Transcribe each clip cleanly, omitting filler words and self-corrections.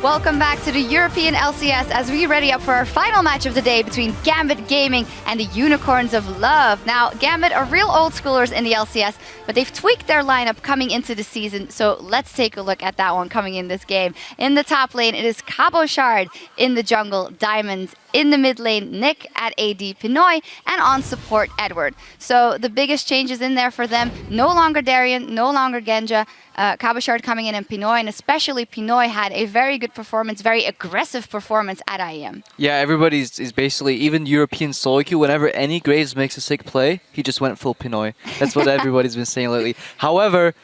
Welcome back to the European LCS as we ready up for our final match of the day between Gambit Gaming and the Unicorns of Love. Now, Gambit are real old schoolers in the LCS, but they've tweaked their lineup coming into the season, so let's take a look at that one coming in this game. In the top lane, it is Cabochard. In the jungle, Diamond. In the mid lane, Nick at AD Pinoy, and on support, Edward. So the biggest changes in there for them, no longer Darien, no longer Genja, Cabochard coming in and Pinoy, and especially Pinoy had a very good performance, very aggressive performance at IEM. Yeah, everybody's is basically, even European solo queue, whenever any Graves makes a sick play, he just went full Pinoy. That's what everybody's been saying lately. However,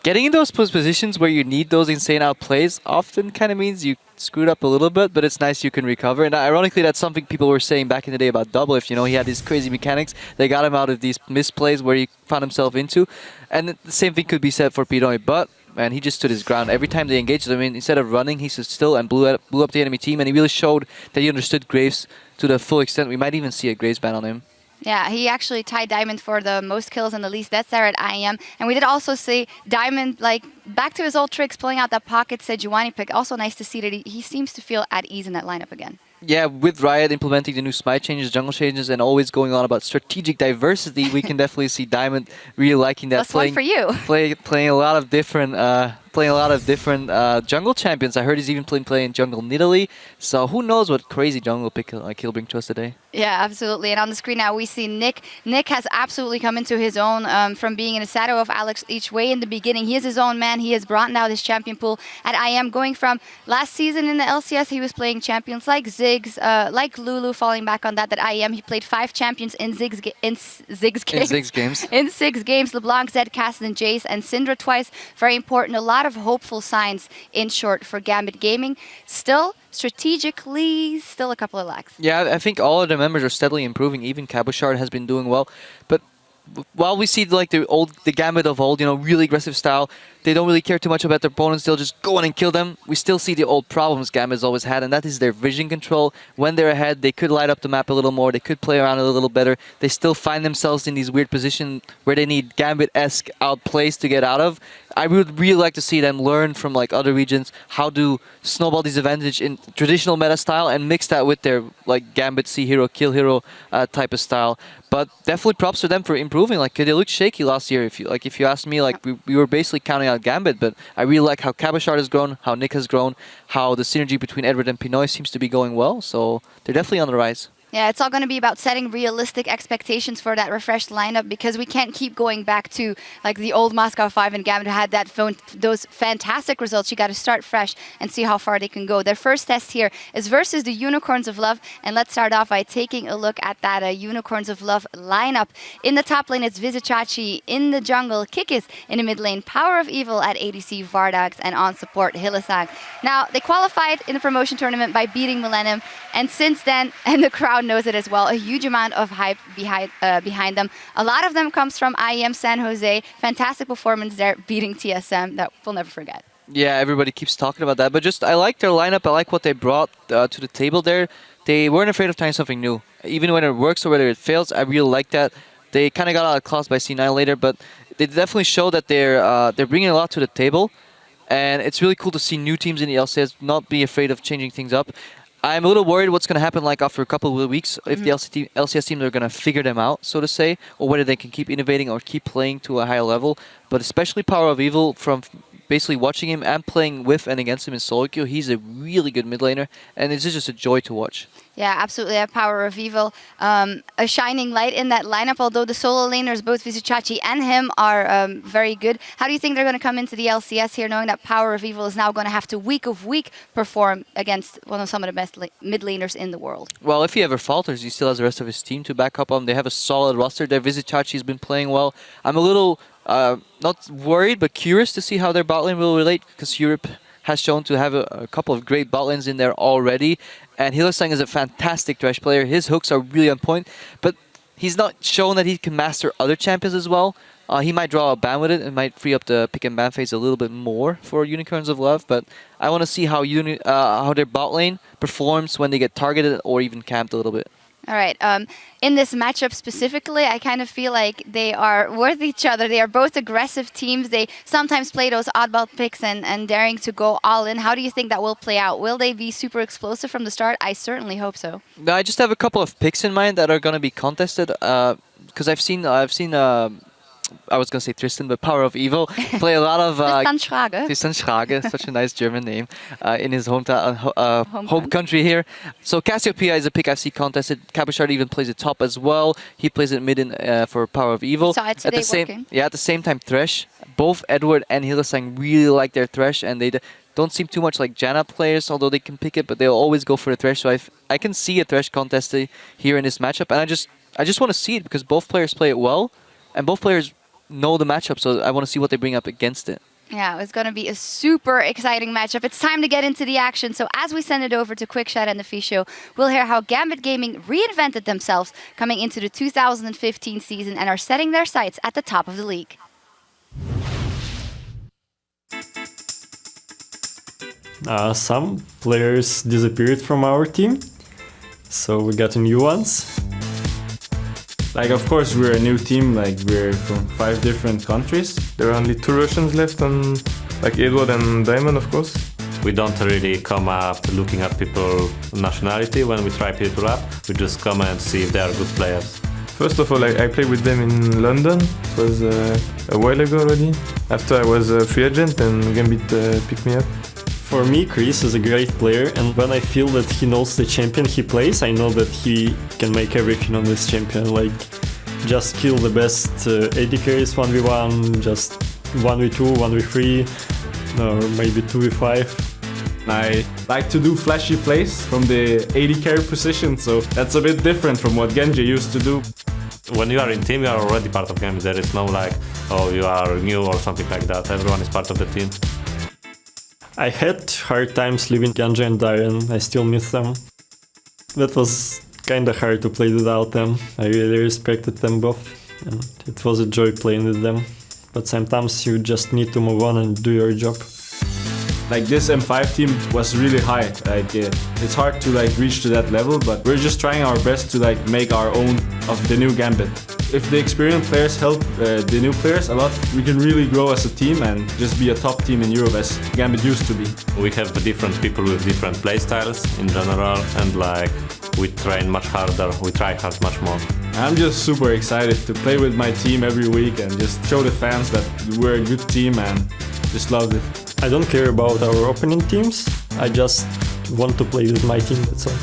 getting in those positions where you need those insane outplays often kind of means you screwed up a little bit, but it's nice you can recover. And ironically, that's something people were saying back in the day about Doublelift. You know, he had these crazy mechanics. They got him out of these misplays where he found himself into. And the same thing could be said for Pinoy, but man, he just stood his ground. Every time they engaged him, instead of running, he stood still and blew up the enemy team. And he really showed that he understood Graves to the full extent. We might even see a Graves ban on him. Yeah, he actually tied Diamond for the most kills and the least deaths there at IEM. And we did also see Diamond, like, back to his old tricks, pulling out that pocket Sejuani pick. Also nice to see that he seems to feel at ease in that lineup again. Yeah, with Riot implementing the new smite changes, jungle changes, and always going on about strategic diversity, we can definitely see Diamond really liking that. That's one for you. Playing a lot of different jungle champions. I heard he's even playing jungle Nidalee. So who knows what crazy jungle pick he'll bring to us today. Yeah, absolutely. And on the screen now we see Nick. Nick has absolutely come into his own from being in the shadow of Alex each way in the beginning. He is his own man. He has brought out his champion pool at IEM, going from last season in the LCS, he was playing champions like Ziggs, like Lulu, falling back on that IEM. He played 5 champions in Ziggs games. In 6 games, LeBlanc, Zed, Cassidy, and Jace, and Syndra twice. Very important. A lot of hopeful signs, in short, for Gambit Gaming. Still, strategically, still a couple of lacks. Yeah, I think all of the members are steadily improving. Even Cabochard has been doing well. But while we see like the Gambit of old, you know, really aggressive style, they don't really care too much about their opponents. They'll just go in and kill them. We still see the old problems Gambit's always had, and that is their vision control. When they're ahead, they could light up the map a little more. They could play around a little better. They still find themselves in these weird positions where they need Gambit-esque outplays to get out of. I would really like to see them learn from like other regions how to snowball these advantage in traditional meta style and mix that with their like Gambit see hero, kill hero type of style. But definitely props to them for improving. Like they looked shaky last year. If you asked me, like we were basically counting out Gambit, but I really like how Cabochard has grown, how Nick has grown, how the synergy between Edward and Pinoy seems to be going well. So they're definitely on the rise. Yeah, it's all going to be about setting realistic expectations for that refreshed lineup, because we can't keep going back to like the old Moscow 5 and Gambit had those fantastic results. You got to start fresh and see how far they can go. Their first test here is versus the Unicorns of Love, and let's start off by taking a look at that Unicorns of Love lineup. In the top lane, it's Vizicsacsi. In the jungle, Kikis. In the mid lane, Power of Evil at ADC, Vardax, and on support, Hylissang. Now, they qualified in the promotion tournament by beating Millennium, and since then, and the crowd knows it as well, a huge amount of hype behind them. A lot of them comes from IEM San Jose. Fantastic performance there, beating TSM that we'll never forget. Yeah, everybody keeps talking about that, but just I like their lineup. I like what they brought to the table there. They weren't afraid of trying something new. Even when it works or whether it fails, I really like that. They kind of got out of class by C9 later, but they definitely show that they're bringing a lot to the table. And it's really cool to see new teams in the LCS not be afraid of changing things up. I'm a little worried what's going to happen like after a couple of weeks, if the LCS teams are going to figure them out, so to say, or whether they can keep innovating or keep playing to a higher level. But especially Power of Evil, from basically watching him and playing with and against him in solo queue, he's a really good mid laner, and it's just a joy to watch. Yeah, absolutely. A Power of Evil, a shining light in that lineup, although the solo laners, both Vizicsacsi and him, are very good. How do you think they're going to come into the LCS here, knowing that Power of Evil is now going to have to week of week perform against some of the best mid laners in the world? Well, if he ever falters, he still has the rest of his team to back up him. They have a solid roster there. Vizicsacsi's been playing well. I'm a little not worried, but curious to see how their bot lane will relate, because Europe has shown to have a couple of great bot lanes in there already. And Hylissang is a fantastic Thresh player. His hooks are really on point, but he's not shown that he can master other champions as well. He might draw a ban with it and might free up the pick and ban phase a little bit more for Unicorns of Love, but I want to see how their bot lane performs when they get targeted or even camped a little bit. All right. In this matchup specifically, I kind of feel like they are worth each other. They are both aggressive teams. They sometimes play those oddball picks and daring to go all in. How do you think that will play out? Will they be super explosive from the start? I certainly hope so. No, I just have a couple of picks in mind that are going to be contested. Because I've seen I was going to say Tristan, but Power of Evil play a lot of... Tristan Schrage. Tristan Schrage, such a nice German name, in his hometown, home country here. So Cassiopeia is a pick I see contested. Cabochard even plays it top as well. He plays it mid for Power of Evil. Saw it today working. At the same time, Thresh. Both Edward and Hylissang really like their Thresh, and they don't seem too much like Janna players, although they can pick it, but they'll always go for the Thresh. So I can see a Thresh contest here in this matchup, and I just want to see it because both players play it well, and both players know the matchup, so I want to see what they bring up against it. Yeah, it's going to be a super exciting matchup. It's time to get into the action. So as we send it over to Quickshot and the Fish Show, we'll hear how Gambit Gaming reinvented themselves coming into the 2015 season and are setting their sights at the top of the league. Some players disappeared from our team, so we got new ones. Like, of course, we're a new team, like, we're from 5 different countries. There are only 2 Russians left, and like Edward and Diamond, of course. We don't really come up looking at people's nationality when we try people up. We just come and see if they are good players. First of all, I played with them in London. It was a while ago already. After I was a free agent, and Gambit picked me up. For me, Chris is a great player, and when I feel that he knows the champion he plays, I know that he can make everything on this champion. Like, just kill the best AD carries 1v1, just 1v2, 1v3, or maybe 2v5. I like to do flashy plays from the AD carry position, so that's a bit different from what Genji used to do. When you are in team, you are already part of Gambit. There is no like, oh, you are new or something like that. Everyone is part of the team. I had hard times leaving Genji and Darien. I still miss them. That was kinda hard to play without them. I really respected them both, and it was a joy playing with them. But sometimes you just need to move on and do your job. Like, this M5 team was really high. Like, it's hard to like reach to that level, but we're just trying our best to like make our own of the new Gambit. If the experienced players help the new players a lot, we can really grow as a team and just be a top team in Europe as Gambit used to be. We have different people with different playstyles in general, and like we train much harder, we try hard much more. I'm just super excited to play with my team every week and just show the fans that we're a good team, and just love it. I don't care about our opponent teams, I just want to play with my team, that's all.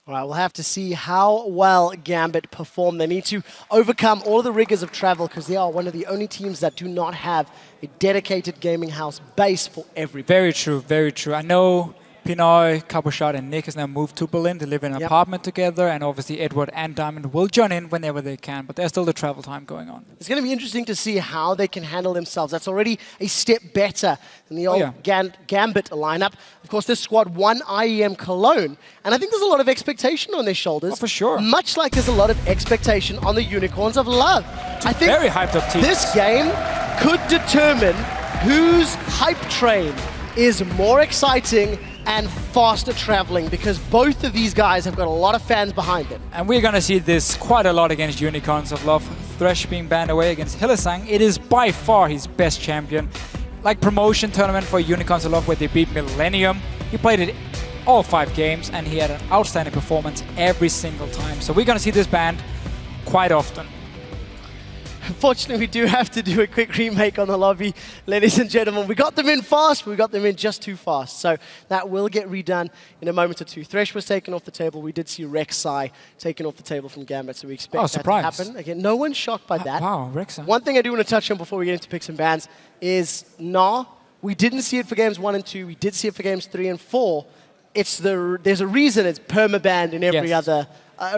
All right, we'll have to see how well Gambit perform. They need to overcome all of the rigors of travel because they are one of the only teams that do not have a dedicated gaming house base for everybody. Very true, very true. I know Pinoy, Cabochard and Nick has now moved to Berlin to live in an apartment together, and obviously Edward and Diamond will join in whenever they can, but there's still the travel time going on. It's going to be interesting to see how they can handle themselves. That's already a step better than the old Gambit lineup. Of course, this squad won IEM Cologne, and I think there's a lot of expectation on their shoulders. Oh, for sure. Much like there's a lot of expectation on the Unicorns of Love. I think very hyped up teams. This game could determine whose hype train is more exciting and faster traveling, because both of these guys have got a lot of fans behind them. And we're going to see this quite a lot against Unicorns of Love. Thresh being banned away against Hylissang. It is by far his best champion. Like promotion tournament for Unicorns of Love where they beat Millennium. He played it all 5 games and he had an outstanding performance every single time. So we're going to see this banned quite often. Unfortunately, we do have to do a quick remake on the lobby, ladies and gentlemen. We got them in fast, but we got them in just too fast. So that will get redone in a moment or two. Thresh was taken off the table. We did see Rek'Sai taken off the table from Gambit, so we expect that to happen. Again, no one's shocked by that. Wow, Rek'Sai. One thing I do want to touch on before we get into picks and bans is Nah. We didn't see it for games 1 and 2. We did see it for games 3 and 4. There's a reason it's permabanned in every other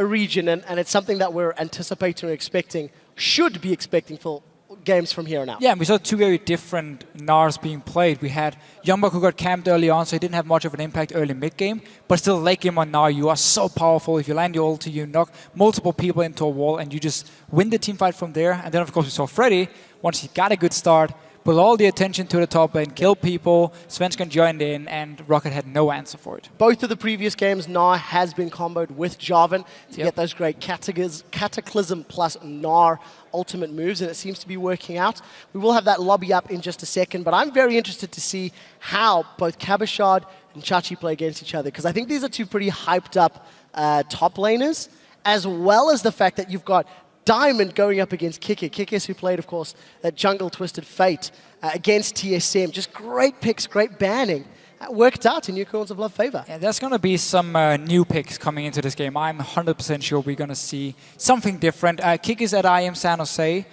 region, and it's something that we're anticipating or expecting, should be expecting for games from here on out. Yeah, and we saw 2 very different Nars being played. We had Youngblood who got camped early on, so he didn't have much of an impact early mid-game, but still late game on Nar, you are so powerful. If you land your ulti, you knock multiple people into a wall, and you just win the team fight from there. And then, of course, we saw Freddy, once he got a good start, Put all the attention to the top lane, kill people. Svensson joined in, and Rocket had no answer for it. Both of the previous games, Gnar has been comboed with Jarvan to get those great Cataclysm plus Gnar ultimate moves, and it seems to be working out. We will have that lobby up in just a second, but I'm very interested to see how both Cabochard and Chachi play against each other, because I think these are two pretty hyped up top laners, as well as the fact that you've got Diamond going up against Kikis. Kikis, who played, of course, that Jungle Twisted Fate against TSM. Just great picks, great banning. That worked out in Unicorns of Love favor. Yeah, there's going to be some new picks coming into this game. I'm 100% sure we're going to see something different. Kikis at IM San Jose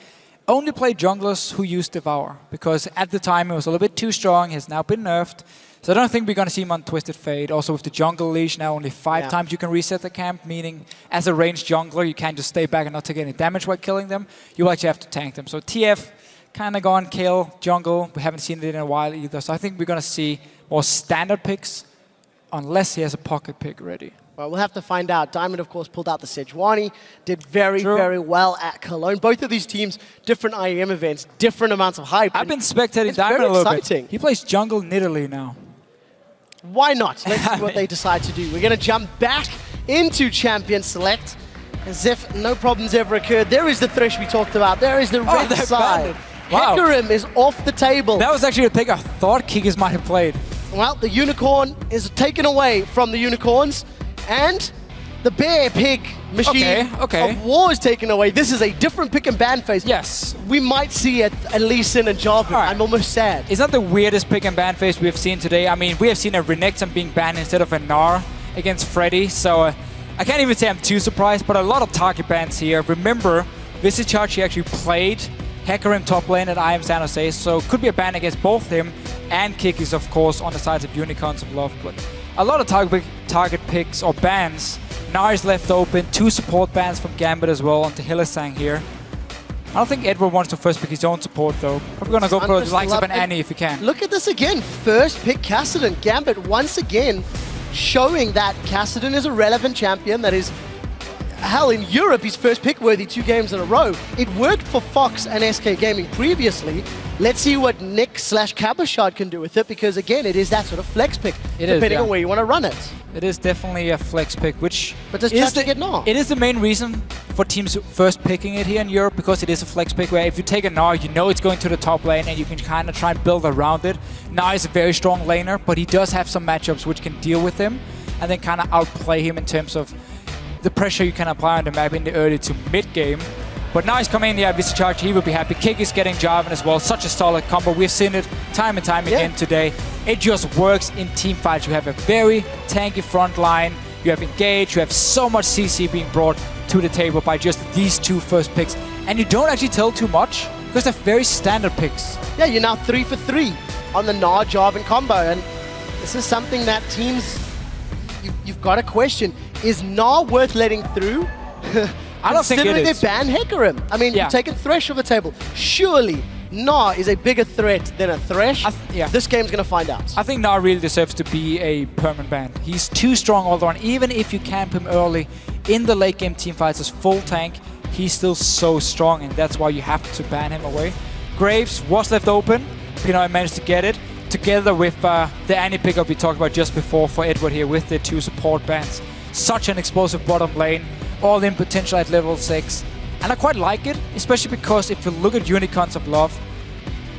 only played junglers who used Devour, because at the time it was a little bit too strong. He has now been nerfed. So I don't think we're going to see him on Twisted Fate. Also with the jungle leash, now only 5 times you can reset the camp, meaning as a ranged jungler, you can't just stay back and not take any damage while killing them. You actually have to tank them. So TF kind of gone kill jungle. We haven't seen it in a while either. So I think we're going to see more standard picks, unless he has a pocket pick ready. Well, we'll have to find out. Diamond, of course, pulled out the Sejuani, did very, very well at Cologne. Both of these teams, different IEM events, different amounts of hype. I've been spectating Diamond a little bit. He plays jungle in Italy now. Why not? Let's see what they decide to do. We're going to jump back into Champion Select, as if no problems ever occurred. There is the Thresh we talked about. There is the red side. Wow. Hecarim is off the table. That was actually a pick I thought Kikis might have played. Well, the unicorn is taken away from the unicorns, and the bear pig machine of war is taken away. This is a different pick and ban phase. Yes. We might see it at Lee Sin and Jarvan. Right. I'm almost sad. Is that the weirdest pick and ban phase we've seen today? I mean, we have seen a Renekton being banned instead of a Gnar against Freddy, so I can't even say I'm too surprised, but a lot of target bans here. Remember, Visicharchi actually played Hecarim top lane at IM San Jose, so could be a ban against both him and Kikis, of course, on the sides of Unicorns of Love. But a lot of target picks or bans. Gnar is left open. 2 support bans from Gambit as well onto Hylissang here. I don't think Edward wants to first pick his own support, though. Probably going to go for the likes of an Annie if he can. Look at this again. First pick Kassadin. Gambit once again showing that Kassadin is a relevant champion that is, hell, in Europe, he's first pick worthy 2 games in a row. It worked for Fox and SK Gaming previously. Let's see what Nick/Cabochard can do with it, because again, it is that sort of flex pick, depending on where you want to run it. It is definitely a flex pick, which but does Chachi get Gnar? It is the main reason for teams first picking it here in Europe, because it is a flex pick where if you take a Gnar, you know it's going to the top lane and you can kind of try and build around it. Gnar is a very strong laner, but he does have some matchups which can deal with him and then kind of outplay him in terms of the pressure you can apply on the map in the early to mid game. But now he's coming in here, Visicharchi, he will be happy. Kikis getting Jarvan as well. Such a solid combo. We've seen it time and time again today. It just works in team fights. You have a very tanky front line. You have Engage. You have so much CC being brought to the table by just these 2 first picks. And you don't actually tell too much, because they're very standard picks. Yeah, you're now 3 for 3 on the Gnar Jarvan combo. And this is something that teams, you've got to question. Is Gnar worth letting through? I don't think it is. Considering they ban Hecarim. I mean, you've taken Thresh off the table. Surely, Gnar is a bigger threat than a Thresh. This game's going to find out. I think Gnar really deserves to be a permanent ban. He's too strong all around. Even if you camp him early in the late game team fights as full tank, he's still so strong, and that's why you have to ban him away. Graves was left open. Pinoy managed to get it, together with the Annie pickup we talked about just before for Edward here with the 2 support bans. Such an explosive bottom lane. All-in potential at level 6. And I quite like it, especially because if you look at Unicorns of Love,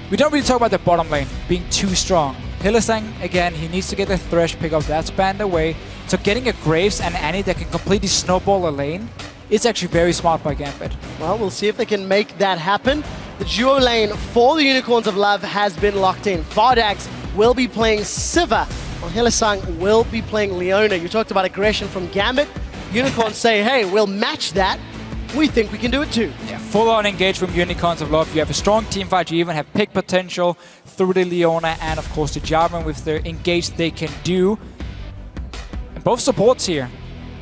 we don't really talk about the bottom lane being too strong. Hylissang, again, he needs to get the Thresh pickup. That's banned away. So getting a Graves and Annie that can completely snowball a lane is actually very smart by Gambit. Well, we'll see if they can make that happen. The duo lane for the Unicorns of Love has been locked in. Vardags will be playing Sivir, while Hylissang will be playing Leona. You talked about aggression from Gambit. Unicorns say, hey, we'll match that. We think we can do it too. Yeah, full-on engage from Unicorns of Love. You have a strong team fight. You even have pick potential through the Leona and, of course, the Jarvan with the engage they can do. And both supports here.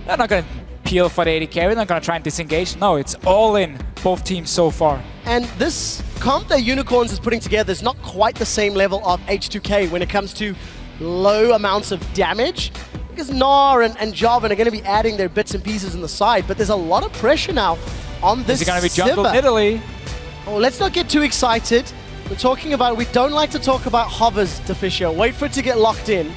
They're not going to peel for the AD carry. They're not going to try and disengage. No, it's all in, both teams so far. And this comp that Unicorns is putting together is not quite the same level of H2K when it comes to low amounts of damage. Because Gnar and Jarvan are going to be adding their bits and pieces on the side, but there's a lot of pressure now on this Is it going to be jungle Sivir. in Italy? Oh, let's not get too excited. We're talking about, we don't like to talk about hovers, Deficio. Wait for it to get locked in.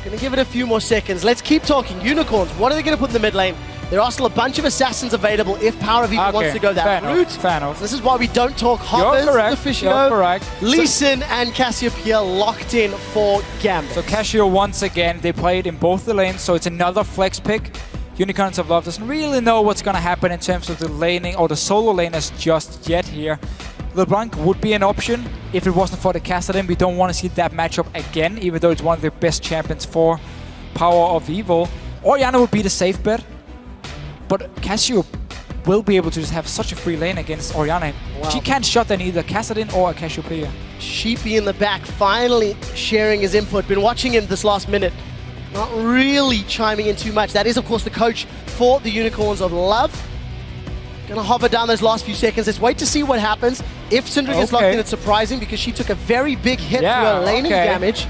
Gonna give it a few more seconds. Let's keep talking. Unicorns, what are they gonna put in the mid lane? There are still a bunch of assassins available if Power of Evil wants to go that route. Fair enough. This is why we don't talk hovers, Deficio. You're correct. Lee Sin and Cassiopeia locked in for Gambit. So Casio, once again, they played in both the lanes, so it's another flex pick. Unicorns of Love doesn't really know what's going to happen in terms of the laning or the solo laners just yet here. LeBlanc would be an option if it wasn't for the Kassadin. We don't want to see that matchup again, even though it's one of the best champions for Power of Evil. Orianna would be the safe bet, but Casio will be able to just have such a free lane against Orianna. Wow. She can't shut down either Kassadin or a Cassiopeia. Sheepy in the back, finally sharing his input. Been watching him this last minute. Not really chiming in too much. That is, of course, the coach for the Unicorns of Love. Gonna hover down those last few seconds. Let's wait to see what happens. If Syndra gets locked in, it's surprising because she took a very big hit to her laning damage.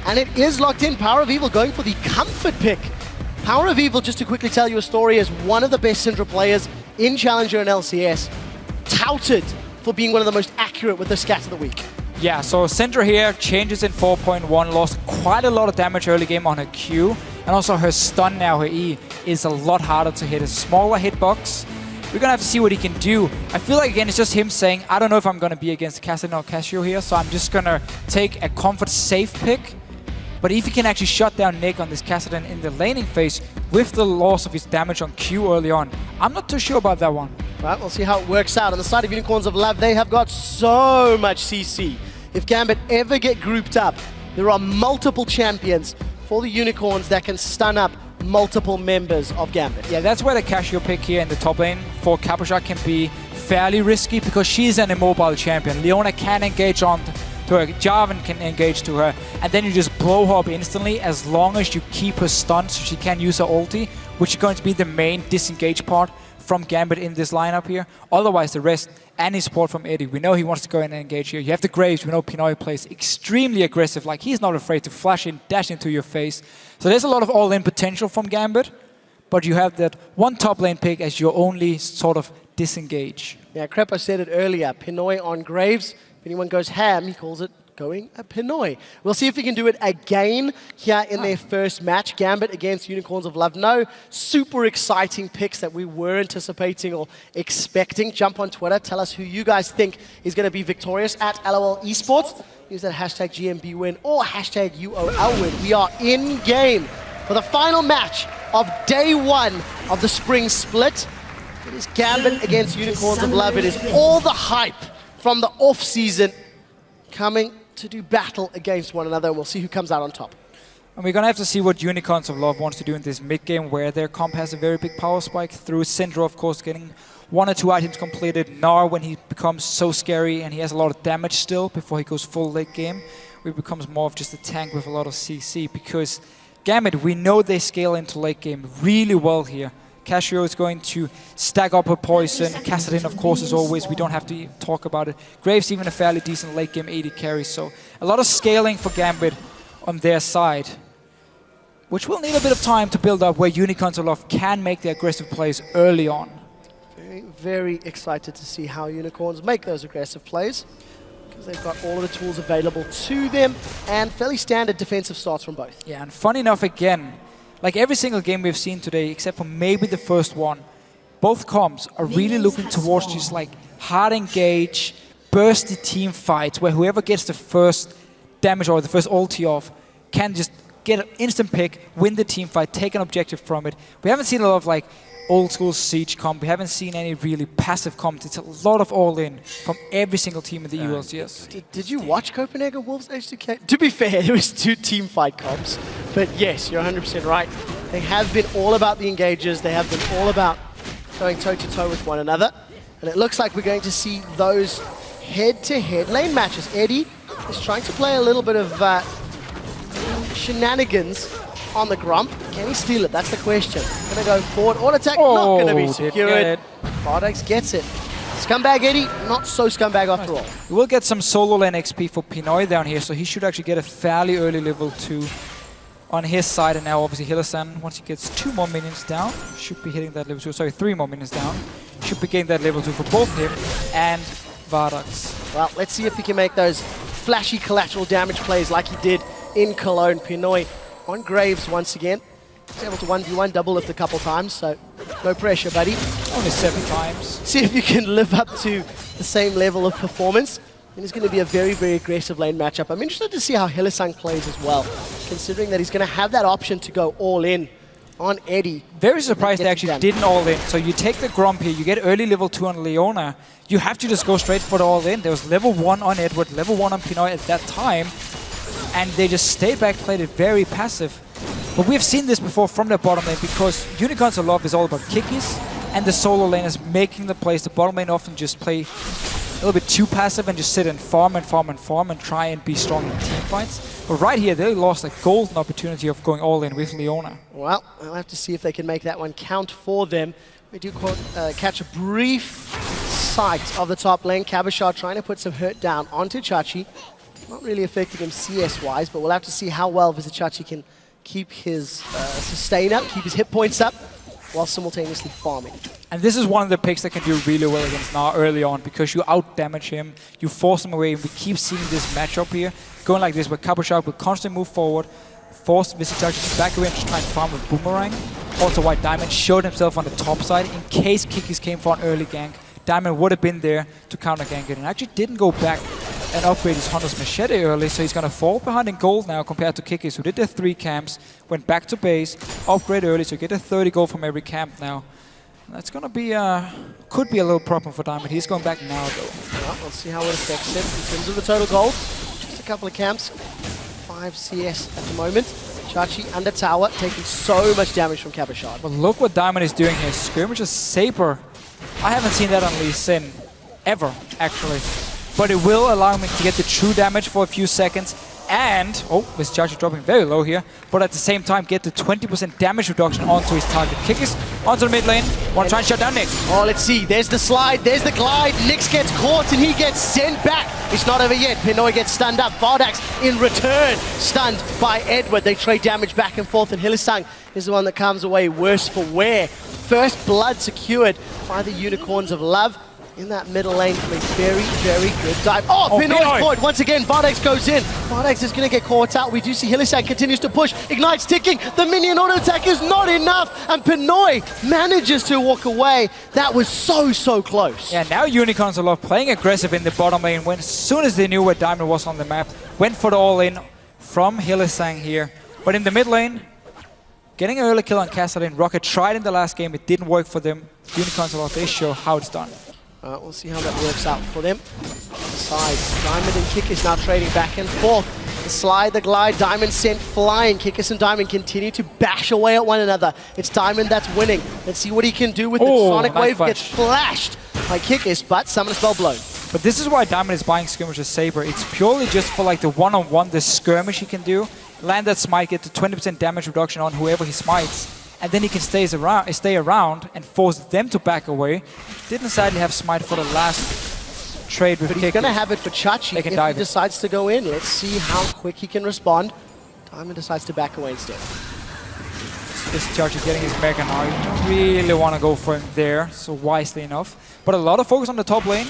And it is locked in. Power of Evil going for the comfort pick. Power of Evil, just to quickly tell you a story, is one of the best Syndra players in Challenger and LCS. Touted for being one of the most accurate with the scat of the week. Yeah, so Syndra here changes in 4.1, lost quite a lot of damage early game on her Q, and also her stun now, her E, is a lot harder to hit. A smaller hitbox. We're gonna have to see what he can do. I feel like, again, it's just him saying, I don't know if I'm gonna be against Kassadin or Casio here, so I'm just gonna take a comfort safe pick. But if he can actually shut down Nick on this Kassadin in the laning phase with the loss of his damage on Q early on, I'm not too sure about that one. Right, we'll see how it works out. On the side of Unicorns of Love, they have got so much CC. If Gambit ever get grouped up, there are multiple champions for the Unicorns that can stun up multiple members of Gambit. Yeah, that's where the Casio pick here in the top lane for Cabochard can be fairly risky because she's an immobile champion. Leona can engage on to her, Jarvan can engage to her, and then you just blow her up instantly as long as you keep her stunned so she can use her ulti, which is going to be the main disengage part from Gambit in this lineup here. Otherwise, the rest, any support from Eddie. We know he wants to go in and engage here. You have the Graves. We know Pinoy plays extremely aggressive. Like, he's not afraid to flash in, dash into your face. So there's a lot of all-in potential from Gambit, but you have that one top lane pick as your only sort of disengage. Yeah, Crepo said it earlier. Pinoy on Graves. If anyone goes ham, he calls it going a Pinoy. We'll see if we can do it again here in their first match. Gambit against Unicorns of Love. No super exciting picks that we were anticipating or expecting. Jump on Twitter. Tell us who you guys think is going to be victorious at LOL Esports. Use that hashtag GMBWin or hashtag UOLWin. We are in game for the final match of day one of the spring split. It is Gambit against Unicorns of Love. It is all the hype from the off-season coming to do battle against one another, and we'll see who comes out on top. And we're going to have to see what Unicorns of Love wants to do in this mid-game where their comp has a very big power spike through Syndra, of course, getting 1 or 2 items completed. Gnar, when he becomes so scary and he has a lot of damage still before he goes full late game, where he becomes more of just a tank with a lot of CC. Because Gambit, we know they scale into late game really well here. Casio is going to stack up her poison. Kassadin, of course, as always. We don't have to talk about it. Graves even a fairly decent late game AD carry. So a lot of scaling for Gambit on their side, which will need a bit of time to build up where Unicorns of Love can make the aggressive plays early on. Very, very excited to see how Unicorns make those aggressive plays because they've got all of the tools available to them and fairly standard defensive starts from both. Yeah, and funny enough, again, like every single game we've seen today, except for maybe the first one, both comps are really looking towards just like hard engage, bursty team fights where whoever gets the first damage or the first ulti off can just get an instant pick, win the team fight, take an objective from it. We haven't seen a lot of like old school Siege comp. We haven't seen any really passive comp. It's a lot of all-in from every single team in the ULCS. Did you watch Copenhagen Wolves H2K? To be fair, it was 2 team fight comps. But yes, you're 100% right. They have been all about the engages. They have been all about going toe-to-toe with one another. And it looks like we're going to see those head-to-head lane matches. Eddie is trying to play a little bit of shenanigans on the Grump. Can he steal it? That's the question. Gonna go forward. Auto attack, not gonna be secured. Bardax gets it. Scumbag Eddie, not so scumbag after all. We will get some solo lane XP for Pinoy down here, so he should actually get a fairly early level 2 on his side. And now obviously Hillersan, once he gets 2 more minions down, should be hitting that level 2. Sorry, 3 more minions down. Should be getting that level 2 for both him and Vardax. Well, let's see if he can make those flashy collateral damage plays like he did in Cologne. Pinoy on Graves once again. He's able to 1v1 double lift a couple times, so no pressure, buddy. Only 7 times. See if you can live up to the same level of performance. And it's going to be a very, very aggressive lane matchup. I'm interested to see how Hylissang plays as well, considering that he's going to have that option to go all in on Eddie. Very surprised they Get actually done. didn't all in. So you take the Gromp here, you get early level 2 on Leona. You have to just go straight for the all in. There was level 1 on Edward, level 1 on Pinoy at that time. And they just stayed back, played it very passive. But we've seen this before from the bottom lane because Unicorns of Love is all about kickies and the solo lane is making the plays. The bottom lane often just play a little bit too passive and just sit and farm and farm and farm and try and be strong in team fights. But right here, they lost a golden opportunity of going all in with Leona. Well, I'll have to see if they can make that one count for them. We do catch a brief sight of the top lane. Cabochard trying to put some hurt down onto Chachi. Not really affecting him CS-wise, but we'll have to see how well Vizicsacsi can keep his sustain up, keep his hit points up, while simultaneously farming. And this is one of the picks that can do really well against Na early on because you out-damage him, you force him away, and we keep seeing this matchup here going like this where Cabochard will constantly move forward, force Vizicsacsi to back away and just try and farm with Boomerang. Also White Diamond showed himself on the top side in case Kikis came for an early gank. Diamond would have been there to counter gank it and actually didn't go back and upgrade his Hunter's Machete early, so he's going to fall behind in gold now compared to Kikis, who did their 3 camps, went back to base, upgrade early, so get a 30 gold from every camp now. That's going to be, could be a little problem for Diamond. He's going back now, though. Well, we'll see how it affects him in terms of the total gold. Just a couple of camps, 5 CS at the moment. Chachi under tower, taking so much damage from Cabochard. But look what Diamond is doing here. Skirmishes Saber. I haven't seen that on Lee Sin ever, actually. But it will allow me to get the true damage for a few seconds. And, oh, this charge is dropping very low here. But at the same time, get the 20% damage reduction onto his target. Kikis onto the mid lane. Want to try and shut down Nyx. Oh, let's see. There's the slide. There's the glide. Nyx gets caught and he gets sent back. It's not over yet. Pinoy gets stunned up. Vardax in return stunned by Edward. They trade damage back and forth, and Hylissang is the one that comes away worse for wear. First blood secured by the Unicorns of Love in that middle lane for a very, very good dive. Oh, Pinoy caught once again. Vardax goes in. Vardax is going to get caught out. We do see Hylissang continues to push. Ignite's ticking. The minion auto attack is not enough. And Pinoy manages to walk away. That was so, so close. Yeah, now Unicorns of Love playing aggressive in the bottom lane. When as soon as they knew where Diamond was on the map, went for the all-in from Hylissang here. But in the mid lane, getting an early kill on Kassadin. Rocket tried in the last game. It didn't work for them. Unicorns of Love, they show how it's done. We'll see how that works out for them. Sides. Diamond and Kikis now trading back and forth. The slide, the glide, Diamond sent flying. Kikis and Diamond continue to bash away at one another. It's Diamond that's winning. Let's see what he can do with the Sonic nice Wave. flash. Gets flashed by Kikis, but Summon Spell blown. But this is why Diamond is buying Skirmisher Saber. It's purely just for like the one-on-one, the skirmish he can do. Land that smite, get the 20% damage reduction on whoever he smites. And then he can stay around and force them to back away. Didn't sadly have smite for the last trade with But he's going to have it for Chachi if he decides to go in. Let's see how quick he can respond. Diamond decides to back away instead. This charge is getting his Mega now. You don't really want to go for him there, so wisely enough. But a lot of focus on the top lane.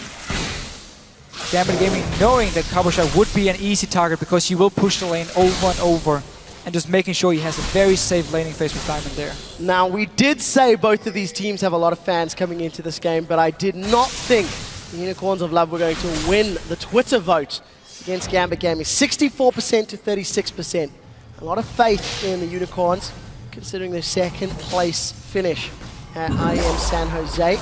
Gambit Gaming knowing that Cabochard would be an easy target because he will push the lane over and over. And just making sure he has a very safe laning phase with Diamond there. Now, we did say both of these teams have a lot of fans coming into this game, but I did not think the Unicorns of Love were going to win the Twitter vote against Gambit Gaming. 64% to 36%. A lot of faith in the Unicorns, considering their second place finish at IEM San Jose.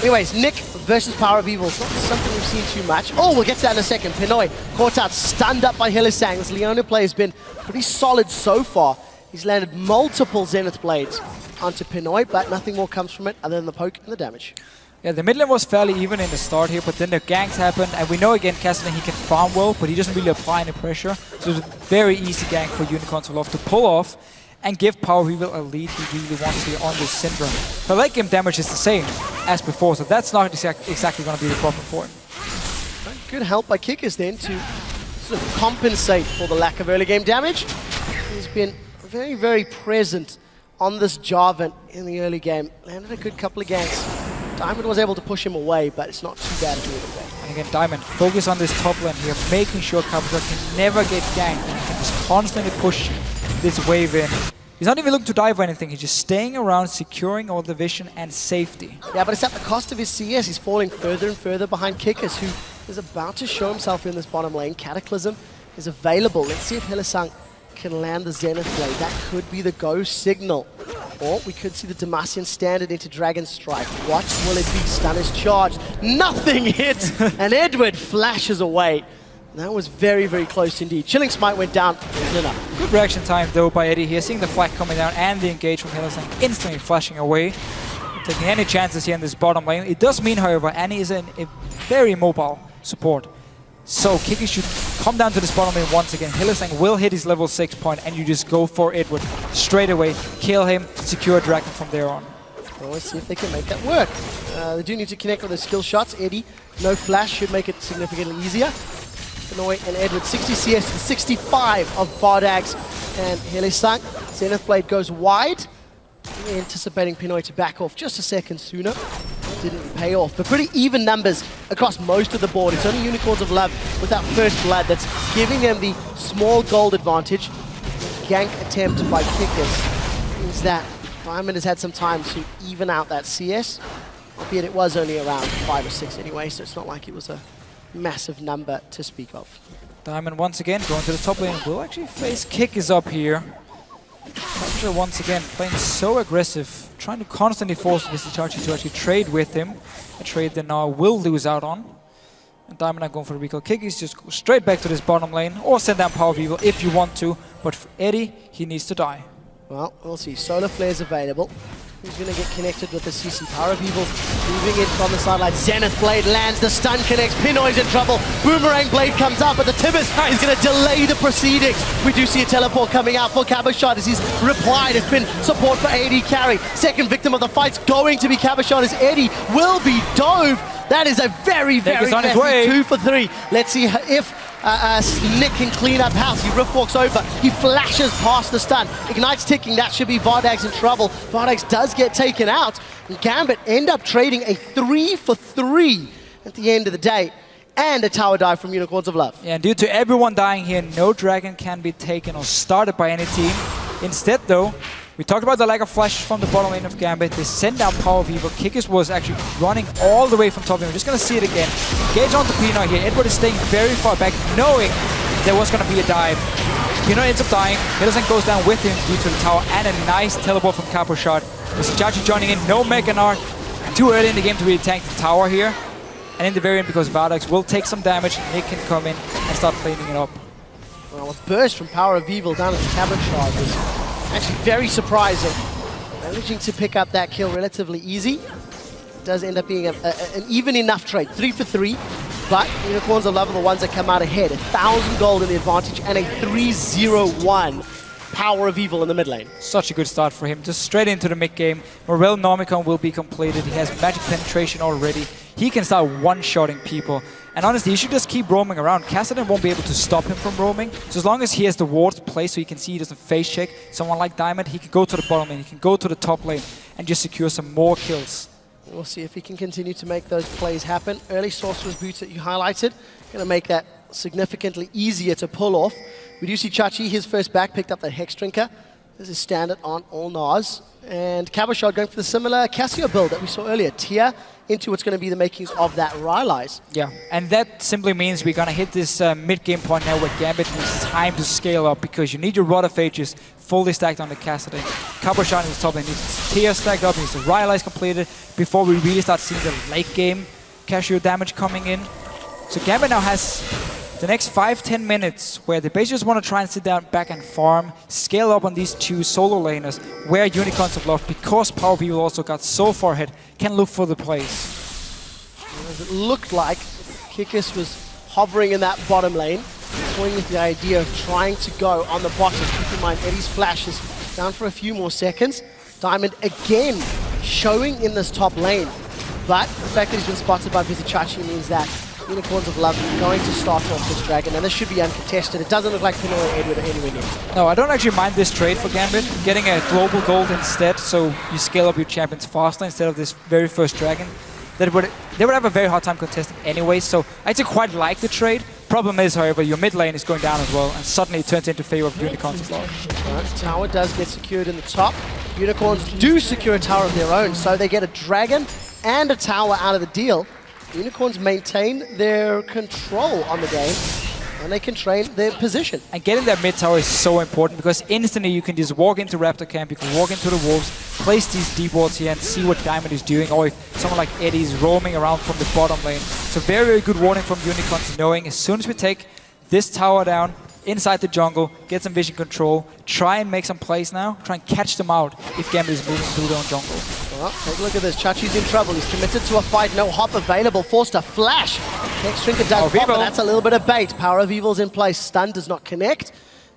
Anyways, Nick versus Power of Evil. It's not something we've seen too much. Oh, we'll get to that in a second. Pinoy caught out, stunned up by Hylissang. This Leona play has been pretty solid so far. He's landed multiple Zenith Blades onto Pinoy, but nothing more comes from it other than the poke and the damage. Yeah, the mid lane was fairly even in the start here, but then the ganks happened, and we know again Kassadin, he can farm well, but he doesn't really apply any pressure. So it's a very easy gank for Unicorns of Love to pull off and give Power Weevil a lead he really wants here on this Syndrome. The late game damage is the same as before, so that's not exactly going to be the problem for him. Good help by Kikis then to sort of compensate for the lack of early game damage. He's been very, very present on this Jarvan in the early game. Landed a good couple of ganks. Diamond was able to push him away, but it's not too bad at the end of the day. And again, Diamond, focus on this top lane here, making sure Cabochard can never get ganked and he can just constantly push this wave in. He's not even looking to dive or anything, he's just staying around, securing all the vision and safety. Yeah, but it's at the cost of his CS. He's falling further and further behind Kikis, who is about to show himself in this bottom lane. Cataclysm is available. Let's see if Hylissang can land the Zenith Blade. That could be the go signal. Or we could see the Demacian standard into Dragon Strike. What will it be? Stun is charged. Nothing hits! And Edward flashes away. That was very, very close indeed. Chilling Smite went down. Wasn't enough. Good reaction time though by Eddie here, seeing the flag coming down and the engage from Hylissang instantly flashing away. Not taking any chances here in this bottom lane. It does mean, however, Annie is a very mobile support. So Kiki should come down to this bottom lane once again. Hylissang will hit his level 6 point and you just go for Edward straight away. Kill him, secure Dragon from there on. Well, let's see if they can make that work. They do need to connect with the skill shots. Eddie, no flash, should make it significantly easier. Pinoy and Edward, 60 CS to 65 of Vardags and Hylissang. Zenith Blade goes wide. Anticipating Pinoy to back off just a second sooner. Didn't pay off, but pretty even numbers across most of the board. It's only Unicorns of Love with that first blood that's giving them the small gold advantage. Gank attempt by Kikis means that Diamond has had some time to even out that CS, albeit it was only around 5 or 6 anyway, so it's not like it was a massive number to speak of. Diamond once again going to the top lane. Will actually face Kikis up here. Cabochard once again playing so aggressive, trying to constantly force Vizicsacsi to actually trade with him. A trade that now will lose out on. And Diamond are going for the recall. Kikis just go straight back to this bottom lane, or send down Power of Evil if you want to, but for Eddie, he needs to die. Well, we'll see. Solar Flare's available. Who's going to get connected with the CC? Power of Evil moving in from the sideline. Zenith Blade lands, the stun connects, Pinoy's in trouble. Boomerang Blade comes out, but the Tibbers is going to delay the proceedings. We do see a teleport coming out for Cabochard as he's replied. It's been support for AD carry. Second victim of the fight's going to be Cabochard as Eddie will be dove. That is a very, very messy 2 for 3. Let's see if Nick can clean up house. He rift walks over. He flashes past the stun. Ignite's ticking. That should be Vardags in trouble. Vardags does get taken out. And Gambit end up trading a 3 for 3 at the end of the day. And a tower dive from Unicorns of Love. Yeah, and due to everyone dying here, no dragon can be taken or started by any team. Instead, though, we talked about the lack of flash from the bottom lane of Gambit. They send down Power of Evil. Kikis was actually running all the way from top lane. We're just going to see it again. Engage onto Pinoy here. Edward is staying very far back, knowing there was going to be a dive. Pinoy ends up dying. Hylissang goes down with him due to the tower, and a nice teleport from Cabochard. Vizicsacsi joining in. No Mega Gnar. Too early in the game to really tank the tower here. And in the very end, because Vardags will take some damage, Nick can come in and start cleaning it up. Well, a burst from Power of Evil down at the Cabochard was actually very surprising. Managing to pick up that kill relatively easy. It does end up being an even enough trade. 3 for 3, but Unicorns of Love are the ones that come out ahead. 1,000 gold in the advantage and a 3-0-1 Power of Evil in the mid lane. Such a good start for him, just straight into the mid game. Morel Normicon will be completed. He has magic penetration already. He can start one-shotting people. And honestly, he should just keep roaming around. Kassadin won't be able to stop him from roaming. So as long as he has the wards placed so he can see he doesn't face check someone like Diamond, he can go to the bottom lane, he can go to the top lane and just secure some more kills. We'll see if he can continue to make those plays happen. Early Sorcerer's Boots that you highlighted, going to make that significantly easier to pull off. We do see Chachi, his first back, picked up that Hex Drinker. This is standard on all Nars. And Cabochard going for the similar Cassio build that we saw earlier. Tear into what's going to be the makings of that Rylai's. Yeah, and that simply means we're going to hit this mid-game point now where Gambit needs time to scale up because you need your Rod of Ages fully stacked on the Cassidy. Cabochard in the top lane needs Tear stacked up, needs the Rylai's completed before we really start seeing the late game Cassio damage coming in. So Gambit now has the next 5-10 minutes where they basically just want to try and sit down back and farm, scale up on these two solo laners where Unicorns of Love, because Power of Evil also got so far ahead, can look for the plays. As it looked like Kikis was hovering in that bottom lane, toying with the idea of trying to go on the bottom. Keep in mind, Eddie's flash is down for a few more seconds. Diamond again showing in this top lane, but the fact that he's been spotted by Vizicsacsi means that Unicorns of Love are going to start off this dragon, and this should be uncontested. It doesn't look like Pinoy or Edward are anywhere near. No, I don't actually mind this trade for Gambit. Getting a global gold instead, so you scale up your champions faster instead of this very first dragon. that they would have a very hard time contesting anyway. So I actually quite like the trade. Problem is, however, your mid lane is going down as well, and suddenly it turns into favor of Unicorns as well. Right, tower does get secured in the top. Unicorns do secure a tower of their own, so they get a dragon and a tower out of the deal. Unicorns maintain their control on the game, and they can train their position. And getting that mid tower is so important because instantly you can just walk into Raptor camp, you can walk into the Wolves, place these deep wards here and see what Diamond is doing, or if someone like Eddie is roaming around from the bottom lane. So very, very good warning from Unicorns, knowing as soon as we take this tower down, inside the jungle, get some vision control, try and make some plays now, try and catch them out if Gambit is moving through their own jungle. Well, take a look at this. Chachi's in trouble. He's committed to a fight. No hop available. Forced to flash. Next Trinket does pop, but that's a little bit of bait. Power of Evil's in place. Stun does not connect.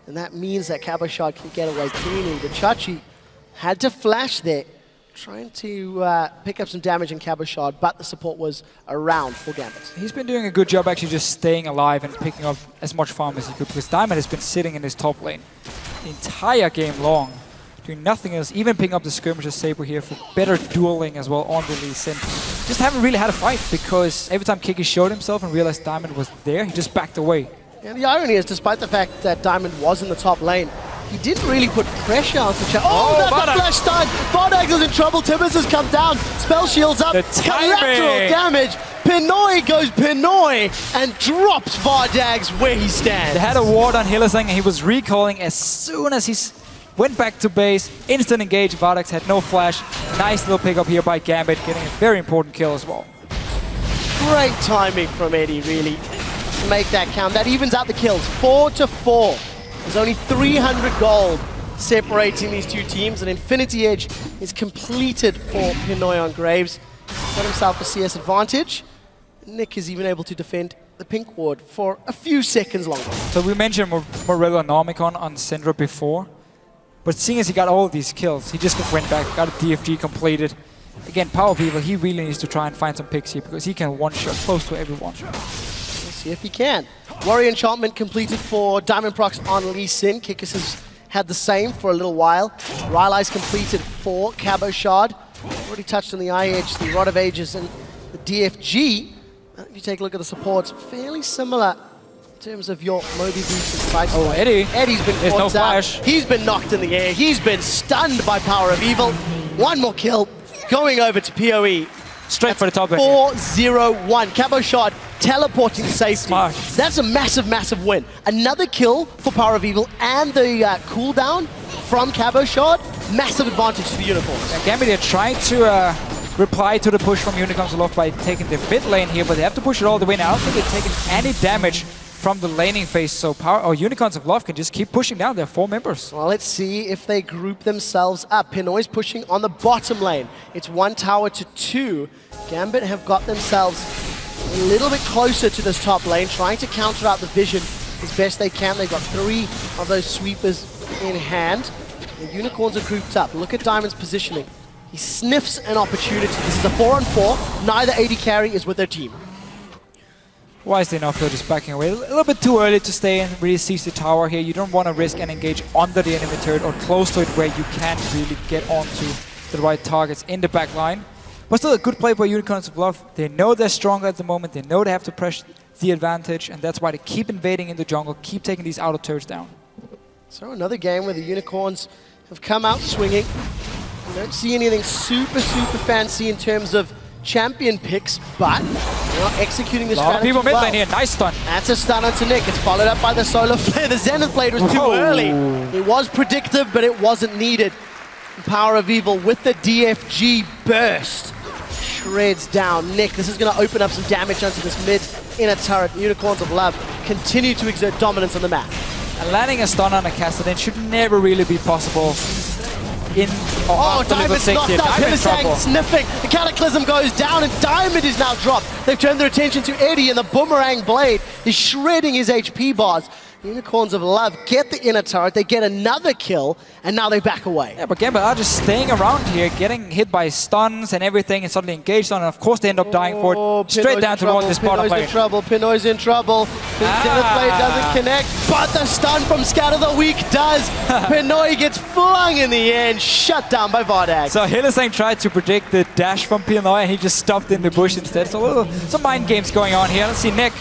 And that means that Cabochard can get away cleanly. But Chachi had to flash there, trying to pick up some damage in Cabochard, but the support was around for Gambit. He's been doing a good job actually just staying alive and picking up as much farm as he could, because Diamond has been sitting in his top lane the entire game long, doing nothing else, even picking up the skirmisher Saber here for better dueling as well on the Lee Sin. Just haven't really had a fight, because every time Kiki showed himself and realized Diamond was there, he just backed away. And the irony is, despite the fact that Diamond was in the top lane, he didn't really put pressure onto Chachi. Oh, that's the flash stun! Bardags is in trouble, Tibbers has come down, spell shields up, collateral damage! Pinoy goes Pinoy and drops Bardags where he stands. They had a ward on Hylissang and he was recalling as soon as he went back to base, instant engage. Bardags had no flash. Nice little pickup here by Gambit, getting a very important kill as well. Great timing from Eddie, really, to make that count. That evens out the kills, 4-4. There's only 300 gold separating these two teams, and Infinity Edge is completed for Pinoy on Graves. Got himself a CS advantage. Nick is even able to defend the pink ward for a few seconds longer. So we mentioned Morello Nomicon on Syndra before, but seeing as he got all of these kills, he just went back, got a DFG completed. Again, Power of Evil, he really needs to try and find some picks here, because he can one-shot close to everyone. Let's see if he can. Warrior Enchantment completed for Diamond Prox on Lee Sin. Kikis has had the same for a little while. Rylai's completed for Cabochard. Already touched on the Eye Edge, the Rod of Ages, and the DFG. If you take a look at the supports, fairly similar in terms of your Moby Boost and Sight. Oh, Eddie. Eddie's been There's caught no out. flash. He's been knocked in the air. He's been stunned by Power of Evil. One more kill, going over to PoE. Straight for the top end. 4-0-1. Cabochard teleporting safety. Smart. That's a massive, massive win. Another kill for Power of Evil and the cooldown from Cabochard. Massive advantage to the Unicorns. Yeah, Gambit are trying to reply to the push from Unicorns Aloft by taking the mid lane here, but they have to push it all the way now. I don't think they're taking any damage from the laning phase, so Unicorns of Love can just keep pushing down their 4 members. Well, let's see if they group themselves up. Pinoy's pushing on the bottom lane. It's 1 tower to 2. Gambit have got themselves a little bit closer to this top lane, trying to counter out the vision as best they can. They've got 3 of those sweepers in hand. The Unicorns are grouped up. Look at Diamond's positioning. He sniffs an opportunity. This is a 4-on-4. Neither AD carry is with their team. Wisely enough, they're just backing away. A little bit too early to stay and really seize the tower here. You don't want to risk and engage under the enemy turret or close to it where you can't really get onto the right targets in the back line. But still a good play by Unicorns of Love. They know they're stronger at the moment. They know they have to press the advantage, and that's why they keep invading in the jungle, keep taking these outer turrets down. So another game where the Unicorns have come out swinging. We don't see anything super fancy in terms of champion picks, but they're not executing the A lot of strategy people mid well. lane here. Nice stun. That's a stun onto Nick. It's followed up by the Solar Flare. The Zenith Blade was too early. It was predictive, but it wasn't needed. Power of Evil with the DFG burst. Shreds down Nick. This is going to open up some damage onto this mid inner turret. Unicorns of Love continue to exert dominance on the map. And landing a stun on a Kassadin should never really be possible in Diamond's knocked up. Hylissang sniffing. The Cataclysm goes down and Diamond is now dropped. They've turned their attention to Eddie, and the Boomerang Blade is shredding his HP bars. Unicorns of Love get the inner turret, they get another kill, and now they back away. Yeah, but Gambit are just staying around here, getting hit by stuns and everything, and suddenly engaged on, and of course they end up dying for it. Straight down towards this bottom lane. Pinoy's in trouble. The blade doesn't connect, but the stun from Scatter the Weak does. Pinoy gets flung in the air and shut down by Vardag. So Hylissang tried to predict the dash from Pinoy, and he just stopped in the bush instead. So some mind games going on here. Let's see Nick.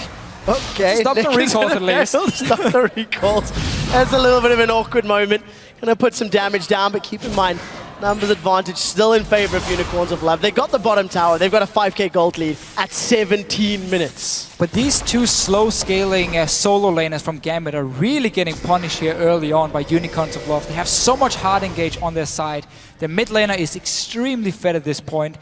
Okay, Stop the recalls at least. Stop the recalls. That's a little bit of an awkward moment. Gonna put some damage down, but keep in mind, numbers advantage still in favor of Unicorns of Love. They got the bottom tower. They've got a 5k gold lead at 17 minutes. But these two slow scaling solo laners from Gambit are really getting punished here early on by Unicorns of Love. They have so much hard engage on their side. The mid laner is extremely fed at this point.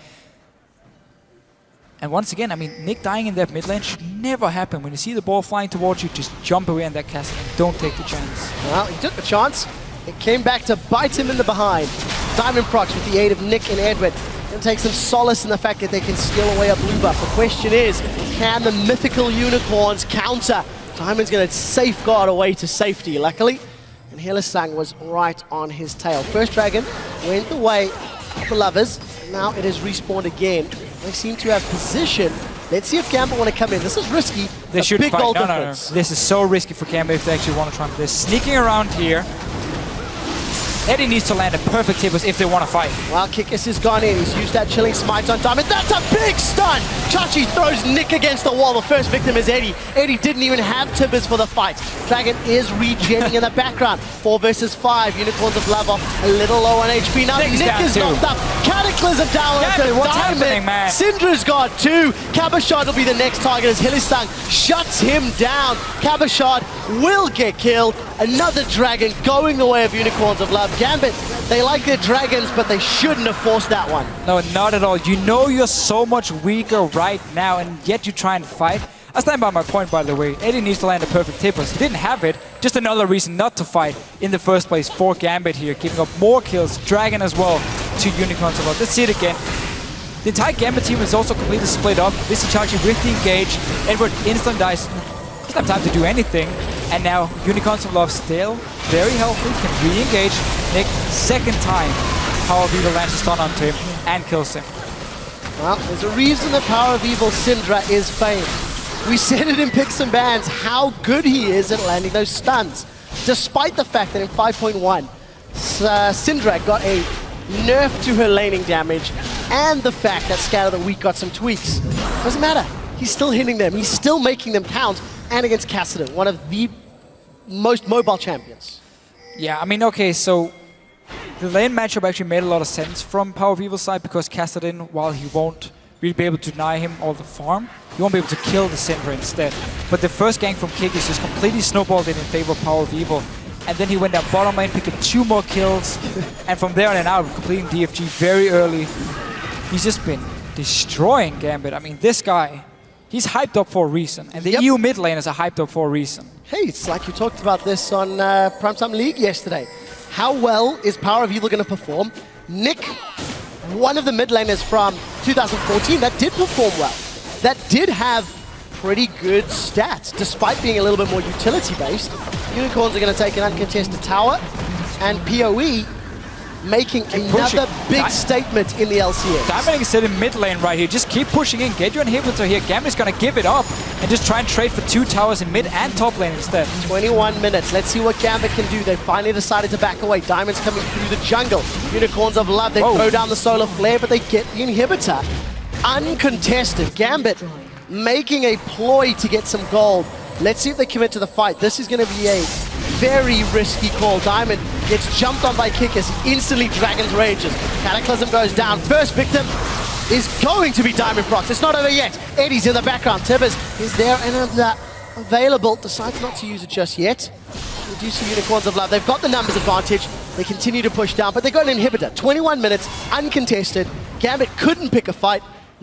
And once again, I mean, Nick dying in that mid lane should never happen. When you see the ball flying towards you, just jump away in that castle and don't take the chance. Well, he took the chance. It came back to bite him in the behind. Diamond Procs with the aid of Nick and Edward. And take some solace in the fact that they can steal away a blue buff. The question is, can the mythical unicorns counter? Diamond's going to safeguard away to safety, luckily. And Hylissang was right on his tail. First dragon went the way of the lovers. Now it has respawned again. They seem to have position. Let's see if Gambit want to come in. This is risky. They should big fight. gold No. difference. This is so risky for Gambit if they actually want to try. They're sneaking around here. Eddie needs to land a perfect Tibbers if they want to fight. Well, Kikis has gone in. He's used that chilling smite on Diamond. That's a big stun! Chachi throws Nick against the wall. The first victim is Eddie. Eddie didn't even have Tibbers for the fight. Dragon is regenning in the background. 4 versus 5. Unicorns of Love off a little low on HP. Now Nick's Nick down is too. knocked up. Cataclysm down Gambit, onto what's Diamond. happening, man? Syndra's got 2. Kabashard will be the next target as Hylissang shuts him down. Kabashard will get killed. Another dragon going the way of Unicorns of Love. Gambit, they like their dragons, but they shouldn't have forced that one. No, not at all. You know you're so much weaker right now, and yet you try and fight. I stand by my point, by the way. Eddie needs to land a perfect Tibbers. He didn't have it. Just another reason not to fight in the first place for Gambit here. Giving up more kills. Dragon as well to Unicorns of Love. Let's see it again. The entire Gambit team is also completely split up. Visichachi with the engage. Edward instant dies. Doesn't have time to do anything. And now Unicorns of Love still very healthy. Can re-engage. Nick, second time. Power of Evil lands a stun onto him and kills him. Well, there's a reason the Power of Evil Syndra is famed. We said it in Picks and Bans how good he is at landing those stuns. Despite the fact that in 5.1, Syndra got a nerf to her laning damage and the fact that Scatter the Weak got some tweaks. Doesn't matter. He's still hitting them. He's still making them count. And against Kassadin, one of the most mobile champions. Yeah, I mean, okay, so the lane matchup actually made a lot of sense from Power of Evil's side because Kassadin, while he won't really be able to deny him all the farm, he won't be able to kill the Syndra instead. But the first gank from Kikis just completely snowballed it in favor of Power of Evil. And then he went down bottom lane, picked up 2 more kills. And from there on and out, completing DFG very early. He's just been destroying Gambit. I mean, this guy, he's hyped up for a reason. And the EU mid laners are hyped up for a reason. Hey, it's like you talked about this on Primetime League yesterday. How well is Power of Evil going to perform? Nick, one of the mid laners from 2014 that did perform well. That did have pretty good stats, despite being a little bit more utility-based. Unicorns are going to take an uncontested tower, and PoE making another big statement in the LCS. Diamond is sitting mid lane right here. Just keep pushing in. Get your inhibitor here. Gambit's going to give it up and just try and trade for 2 towers in mid and top lane instead. 21 minutes. Let's see what Gambit can do. They finally decided to back away. Diamond's coming through the jungle. Unicorns of Love. They throw down the solar flare, but they get the inhibitor. Uncontested. Gambit making a ploy to get some gold. Let's see if they commit to the fight. This is going to be a very risky call. Diamond gets jumped on by Kikis. He instantly Dragon's Rages. Cataclysm goes down. First victim is going to be Diamond Procs. It's not over yet. Eddie's in the background. Tibbers is there and available. Decides not to use it just yet. We do see Unicorns of Love. They've got the numbers advantage. They continue to push down, but they got an inhibitor. 21 minutes, uncontested. Gambit couldn't pick a fight.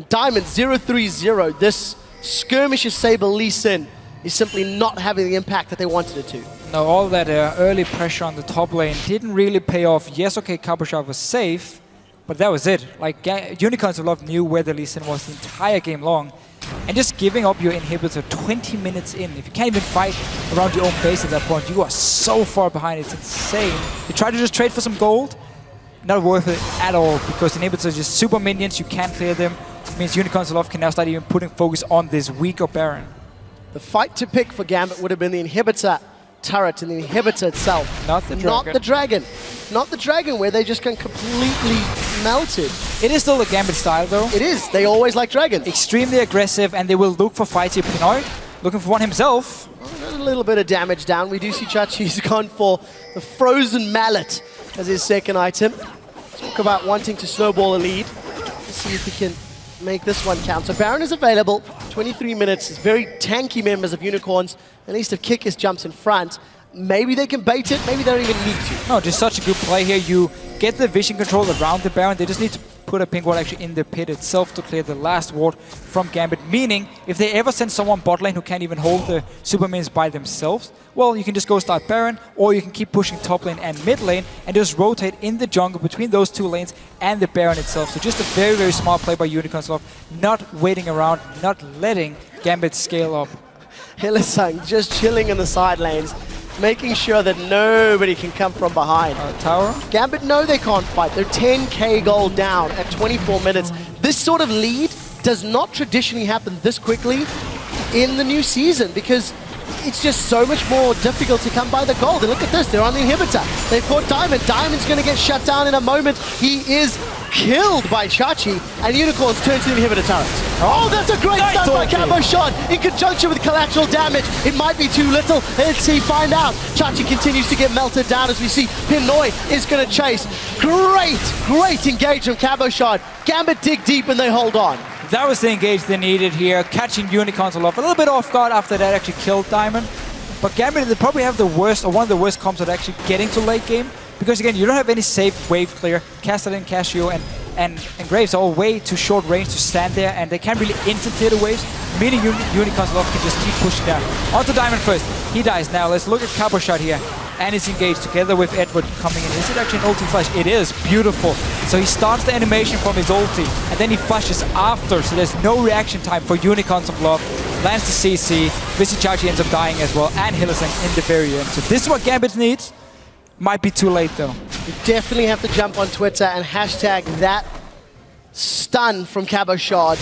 Diamond 0-3-0. This skirmishes Saber Lee Sin is simply not having the impact that they wanted it to. No, all that early pressure on the top lane didn't really pay off. Yes, okay, Kabashar was safe, but that was it. Like, Unicorns of Love knew where the Lee Sin was the entire game long. And just giving up your inhibitor 20 minutes in, if you can't even fight around your own base at that point, you are so far behind, it's insane. You try to just trade for some gold, not worth it at all, because inhibitors are just super minions, you can't clear them. It means Unicorns Aloft can now start even putting focus on this weaker Baron. The fight to pick for Gambit would have been the inhibitor turret and the inhibitor itself. Not the dragon. Not the dragon. Not the dragon, where they just can completely melted. It is still the Gambit style, though. It is. They always like dragons. Extremely aggressive, and they will look for fights here. Pinoy looking for one himself. A little bit of damage down. We do see Chachi's gone for the Frozen Mallet as his second item. Talk about wanting to snowball a lead. Let's see if he can make this one count. So Baron is available. 23 minutes. It's very tanky members of Unicorns. At least if Kikis jumps in front, maybe they can bait it. Maybe they don't even need to. No, just such a good play here. You get the vision control around the Baron. They just need to put a pink ward actually in the pit itself to clear the last ward from Gambit. Meaning, if they ever send someone bot lane who can't even hold the super minions by themselves, well, you can just go start Baron, or you can keep pushing top lane and mid lane and just rotate in the jungle between those two lanes and the Baron itself. So just a very, very smart play by Unicorns Aloft, not waiting around, not letting Gambit scale up. Hylissang just chilling in the side lanes, making sure that nobody can come from behind. Tower. Gambit know they can't fight. They're 10k gold down at 24 minutes. This sort of lead does not traditionally happen this quickly in the new season because it's just so much more difficult to come by the gold. And look at this, they're on the inhibitor. They've caught Diamond. Diamond's going to get shut down in a moment. He is killed by Chachi, and Unicorns turn to the inhibitor turret. Oh, that's a great stun by Cabochard in conjunction with collateral damage. It might be too little. Let's see, find out. Chachi continues to get melted down as we see Pinoy is going to chase. Great engage from Cabochard. Gambit dig deep and they hold on. That was the engage they needed here, catching Unicorns Aloft a little bit off guard after that actually killed Diamond. But Gambit, they probably have the worst, or one of the worst comps at actually getting to late game. Because again, you don't have any safe wave clear. Castellan, Casio, and Graves are all way too short range to stand there, and they can't really instant clear the waves, meaning Unicorns Aloft can just keep pushing down. Onto Diamond first. He dies now. Let's look at Cabochard here. And it's engaged together with Edward coming in. Is it actually an ulti flash? It is. Beautiful. So he starts the animation from his ulti, and then he flashes after, so there's no reaction time for Unicorns Aloft. Lands the CC. Vizichachi ends up dying as well, and Hylissang in the very end. So this is what Gambit needs. Might be too late though. You definitely have to jump on Twitter and hashtag that stun from Cabochard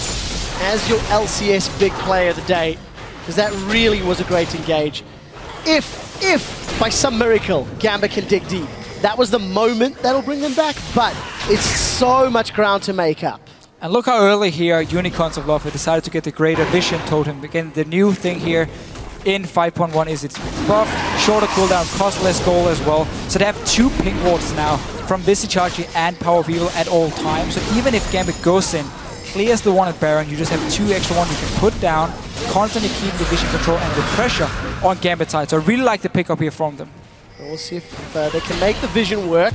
as your LCS big play of the day, because that really was a great engage. If by some miracle Gambit can dig deep, that was the moment that'll bring them back, but it's so much ground to make up. And look how early here Unicorns Aloft have decided to get the Greater Vision Totem. Again, the new thing here in 5.1 is it's buff, shorter cooldown, cost less gold as well. So they have 2 ping wards now from Vizichachi and Power of Evil at all times. So even if Gambit goes in, clears the one at Baron, you just have 2 extra ones you can put down, constantly keep the vision control and the pressure on Gambit side. So I really like the pickup here from them. We'll see if they can make the vision work.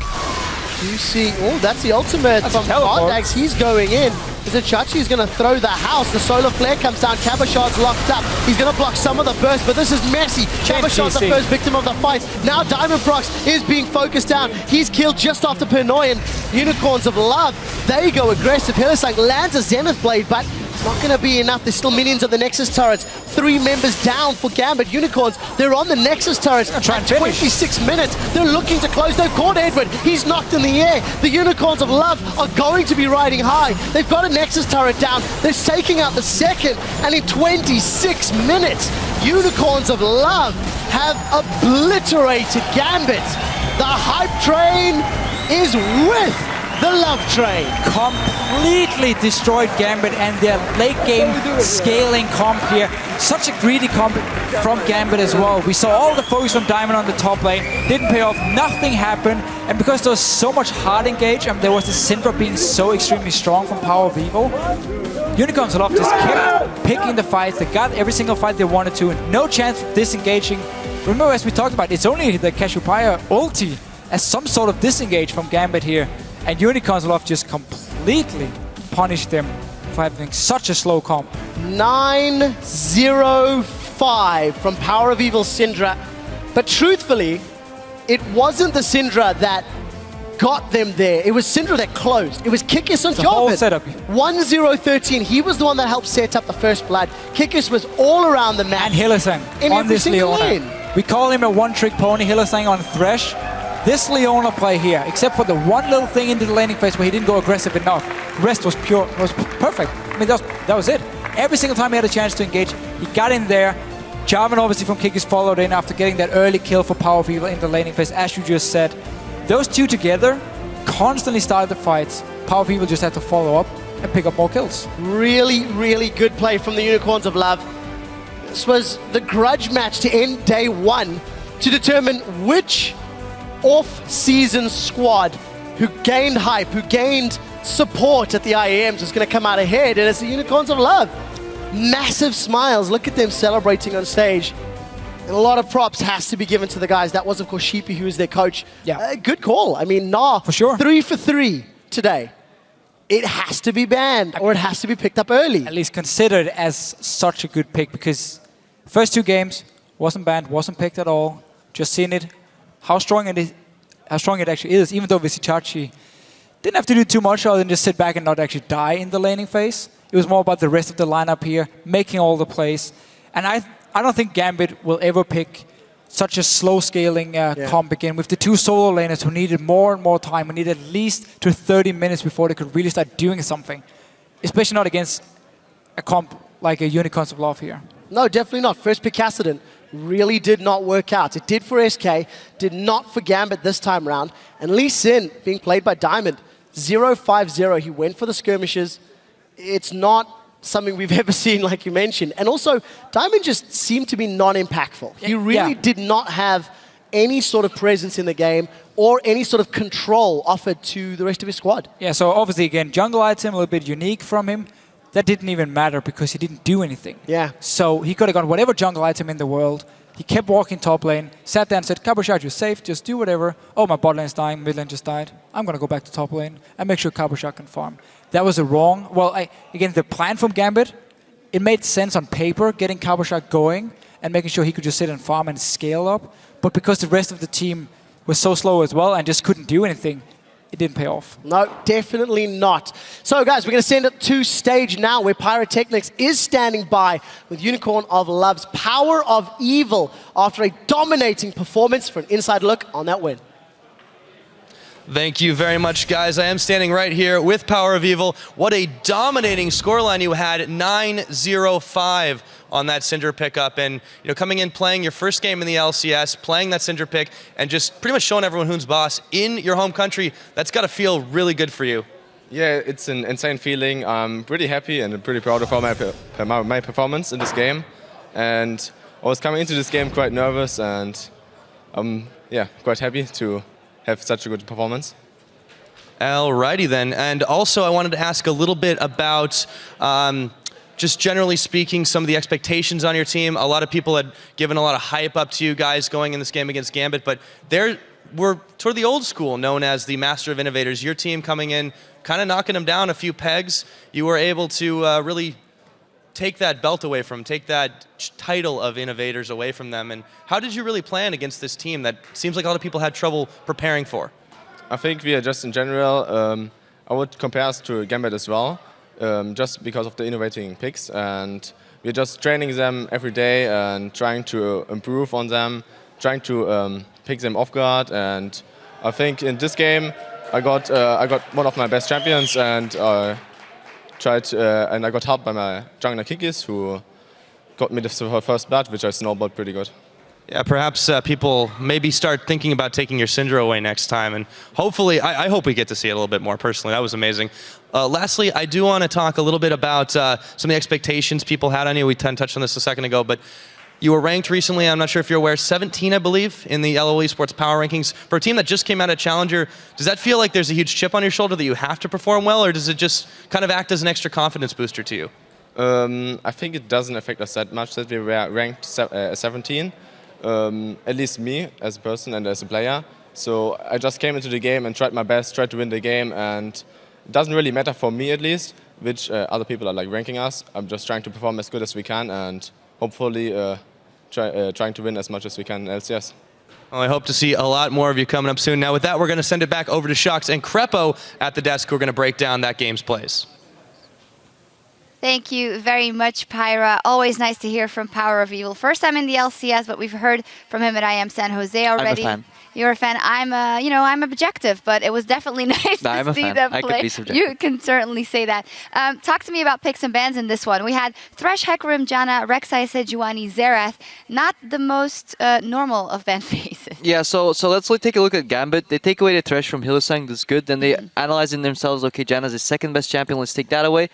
You see, oh, that's the ultimate from Ardax. He's going in. Vizichachi is going to throw the house. The solar flare comes down. Cabochard's locked up. He's going to block some of the burst, but this is messy. Cabochard's the first victim of the fight. Now Diamond Prox is being focused down. He's killed just after Pinoy, and Unicorns of Love, they go aggressive. Hylissang lands a Zenith Blade, but it's not going to be enough. There's still minions on the Nexus turrets. 3 members down for Gambit. Unicorns, they're on the Nexus turrets at 26 minutes. They're looking to close. They've caught Edward. He's knocked in the air. The Unicorns of Love are going to be riding high. They've got a Nexus turret down. They're taking out the second. And in 26 minutes, Unicorns of Love have obliterated Gambit. The hype train is with the Love Train. Completely destroyed Gambit and their late game scaling comp here. Such a greedy comp from Gambit as well. We saw all the focus from Diamond on the top lane. Didn't pay off, nothing happened. And because there was so much hard engage and there was the Syndra being so extremely strong from Power of Evil, Unicorns Aloft just kept picking the fights. They got every single fight they wanted to. And no chance of disengaging. Remember, as we talked about, it's only the Cassiopeia ulti as some sort of disengage from Gambit here. And Unicorns Aloft just completely punished them for having such a slow comp. 9-0-5 from Power of Evil Syndra. But truthfully, it wasn't the Syndra that got them there. It was Syndra that closed. It was Kikis on The whole Jarvan. setup. 1-0-13. He was the one that helped set up the first blood. Kikis was all around the map. And Hylissang In on every this single Leona. lane. We call him a one-trick pony, Hylissang on Thresh. This Leona play here, except for the one little thing into the laning phase where he didn't go aggressive enough, the rest was pure, was perfect. I mean, that was it. Every single time he had a chance to engage, he got in there. Jarvan obviously from Kikis followed in after getting that early kill for Power of Evil in the laning phase, as you just said. Those two together constantly started the fights. Power of Evil just had to follow up and pick up more kills. Really, really good play from the Unicorns of Love. This was the grudge match to end day one to determine which off-season squad who gained hype, who gained support at the IEMs was going to come out ahead, and it's the Unicorns of Love. Massive smiles. Look at them celebrating on stage. And a lot of props has to be given to the guys. That was, of course, Sheepy, who is their coach. Yeah. Good call. I mean, nah. For sure. 3 for 3 today. It has to be banned, or it has to be picked up early. At least considered as such a good pick, because first two games wasn't banned, wasn't picked at all. Just seen it, how strong it actually is. Even though Vizicsacsi didn't have to do too much other than just sit back and not actually die in the laning phase. It was more about the rest of the lineup here, making all the plays. And I don't think Gambit will ever pick such a slow scaling comp again with the two solo laners who needed more and more time, who needed at least to 30 minutes before they could really start doing something. Especially not against a comp like a Unicorns of Love here. No, definitely not. First pick Kassadin really did not work out. It did for SK, did not for Gambit this time round. And Lee Sin being played by Diamond, 0-5-0. He went for the skirmishes. It's not something we've ever seen, like you mentioned. And also, Diamond just seemed to be non-impactful. He really did not have any sort of presence in the game or any sort of control offered to the rest of his squad. Yeah, so obviously, again, jungle item, a little bit unique from him. That didn't even matter because he didn't do anything. Yeah. So he could have got whatever jungle item in the world. He kept walking top lane, sat there and said, Cabochard, you're safe, just do whatever. Oh, my bot lane's dying, mid lane just died. I'm going to go back to top lane and make sure Cabochard can farm. That was a wrong. Well, again, the plan from Gambit, it made sense on paper, getting Cabochard going and making sure he could just sit and farm and scale up. But because the rest of the team was so slow as well and just couldn't do anything, it didn't pay off. No, definitely not. So, guys, we're going to send it to stage now where Pyrotechnics is standing by with Unicorn of Love's Power of Evil after a dominating performance for an inside look on that win. Thank you very much, guys. I am standing right here with Power of Evil. What a dominating scoreline you had, 9-0-5 on that Syndra pickup. And coming in, playing your first game in the LCS, playing that Syndra pick, and just pretty much showing everyone who's boss in your home country, that's got to feel really good for you. Yeah, it's an insane feeling. I'm pretty happy and pretty proud of my performance in this game. And I was coming into this game quite nervous, and I'm quite happy to have such a good performance. Alrighty then, and also I wanted to ask a little bit about just generally speaking, some of the expectations on your team. A lot of people had given a lot of hype up to you guys going in this game against Gambit, but we're toward the old school, known as the Master of Innovators. Your team coming in, kind of knocking them down a few pegs. You were able to really take that belt away from, take that title of Innovators away from them. And how did you really plan against this team that seems like a lot of people had trouble preparing for? I think we are just in general, I would compare us to Gambit as well, just because of the innovating picks. And we're just training them every day and trying to improve on them, trying to pick them off guard. And I think in this game, I got one of my best champions, and and I got helped by my jungler Kikis, who got me the first blood, which I snowballed pretty good. Yeah, perhaps people maybe start thinking about taking your Syndra away next time, and hopefully, I hope we get to see it a little bit more personally. That was amazing. Lastly, I do want to talk a little bit about some of the expectations people had on you. We touched on this a second ago, but you were ranked recently, I'm not sure if you're aware, 17, I believe, in the LOL Esports Power Rankings. For a team that just came out of Challenger, does that feel like there's a huge chip on your shoulder that you have to perform well, or does it just kind of act as an extra confidence booster to you? I think it doesn't affect us that much that we were ranked 17, at least me as a person and as a player. So I just came into the game and tried my best, tried to win the game, and it doesn't really matter for me at least, which other people are ranking us. I'm just trying to perform as good as we can and hopefully trying to win as much as we can in LCS. Well, I hope to see a lot more of you coming up soon. Now, with that, we're going to send it back over to Shox and Krepo at the desk, who are going to break down that game's plays. Thank you very much, Pyra. Always nice to hear from Power of Evil. First time in the LCS, but we've heard from him at IM San Jose already. I'm a fan. You're a fan. I'm objective, but it was definitely nice I'm to a see fan. them I could play. be subjective. You can certainly say that. Talk to me about picks and bans in this one. We had Thresh, Hecarim, Janna, Rek'Sai, Sejuani, Xerath. Not the most normal of ban faces. Yeah, so let's take a look at Gambit. They take away the Thresh from Hylissang, that's good. Then they analyze in themselves, okay, Janna's the second best champion, let's take that away.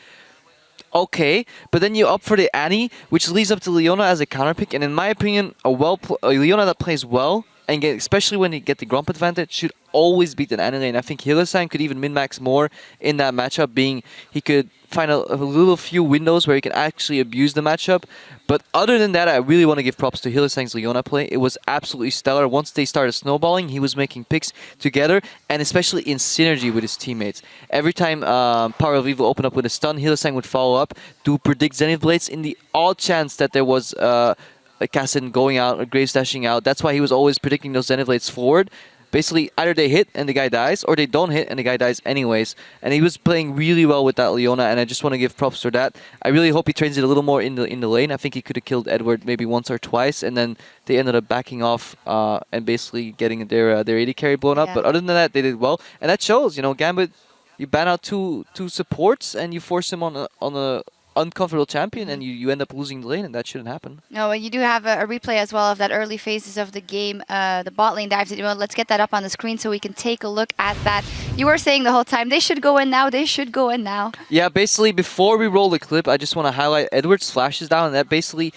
Okay, but then you opt for the Annie, which leads up to Leona as a counterpick. And in my opinion, a Leona that plays well, and especially when you get the Gromp advantage, should always beat an Annie lane. I think Hylissang could even min-max more in that matchup, being he could find a little few windows where he can actually abuse the matchup. But other than that, I really want to give props to Hylissang's Leona play. It was absolutely stellar. Once they started snowballing, he was making picks together, and especially in synergy with his teammates. Every time Power of Evil opened up with a stun, Hylissang would follow up, do predict Zenith Blades in the odd chance that there was a Kassadin going out or Graves dashing out. That's why he was always predicting those Zenith Blades forward. Basically, either they hit and the guy dies, or they don't hit and the guy dies anyways. And he was playing really well with that Leona, and I just want to give props for that. I really hope he trains it a little more in the lane. I think he could have killed Edward maybe once or twice, and then they ended up backing off and basically getting their AD carry blown up. Yeah. But other than that, they did well, and that shows. Gambit, you ban out two supports and you force him on a uncomfortable champion, and you end up losing the lane, and that shouldn't happen. No, you do have a replay as well of that early phases of the game, the bot lane dives. Let's get that up on the screen so we can take a look at that. You were saying the whole time, they should go in now, they should go in now. Yeah, basically, before we roll the clip, I just want to highlight Edward's flashes down, and that basically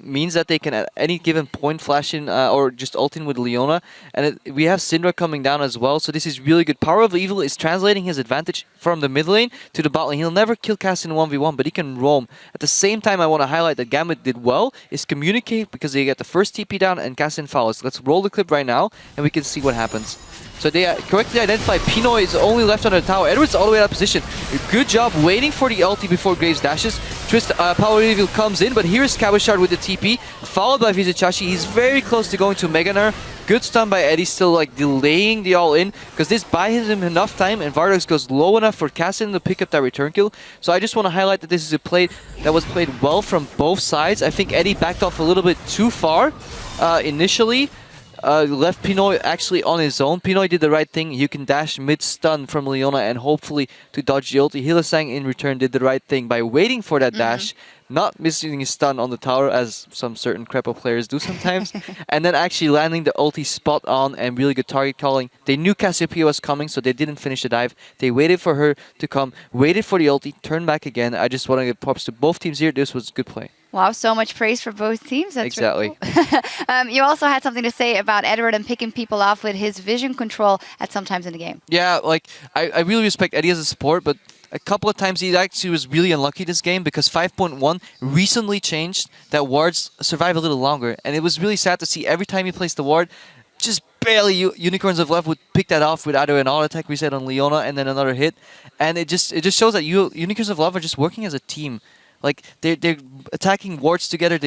means that they can at any given point flash in or just ult in with Leona. And we have Syndra coming down as well, so this is really good. Power of Evil is translating his advantage from the mid lane to the bot lane. He'll never kill Kassadin 1v1, but he can roam. At the same time, I want to highlight that Gambit did well is communicate, because they get the first TP down and Kassadin follows. Let's roll the clip right now, and we can see what happens. So they correctly identified Pinoy is only left under the tower. Edward's all the way out of position. Good job waiting for the ulti before Graves dashes. Power of Evil comes in, but here's Cabochard with the TP, followed by Vizicsacsi. He's very close to going to Mega Gnar. Good stun by Eddie, still delaying the all-in, because this buys him enough time, and Vardox goes low enough for Kassadin to pick up that return kill. So I just want to highlight that this is a play that was played well from both sides. I think Eddie backed off a little bit too far initially. Left Pinoy actually on his own. Pinoy did the right thing. You can dash mid-stun from Leona and hopefully to dodge the ulti. Hylissang in return did the right thing by waiting for that dash, not missing his stun on the tower as some certain Krepo players do sometimes, and then actually landing the ulti spot on and really good target calling. They knew Cassiopeia was coming, so they didn't finish the dive. They waited for her to come, waited for the ulti, turned back again. I just want to give props to both teams here. This was good play. Wow, so much praise for both teams. That's exactly. Really cool. You also had something to say about Edward and picking people off with his vision control at some times in the game. Yeah, I really respect Eddie as a support, but a couple of times he actually was really unlucky this game, because 5.1 recently changed that wards survive a little longer, and it was really sad to see every time he placed the ward, just barely Unicorns of Love would pick that off with either an auto attack reset on Leona and then another hit, and it just shows that Unicorns of Love are just working as a team. They're attacking wards together.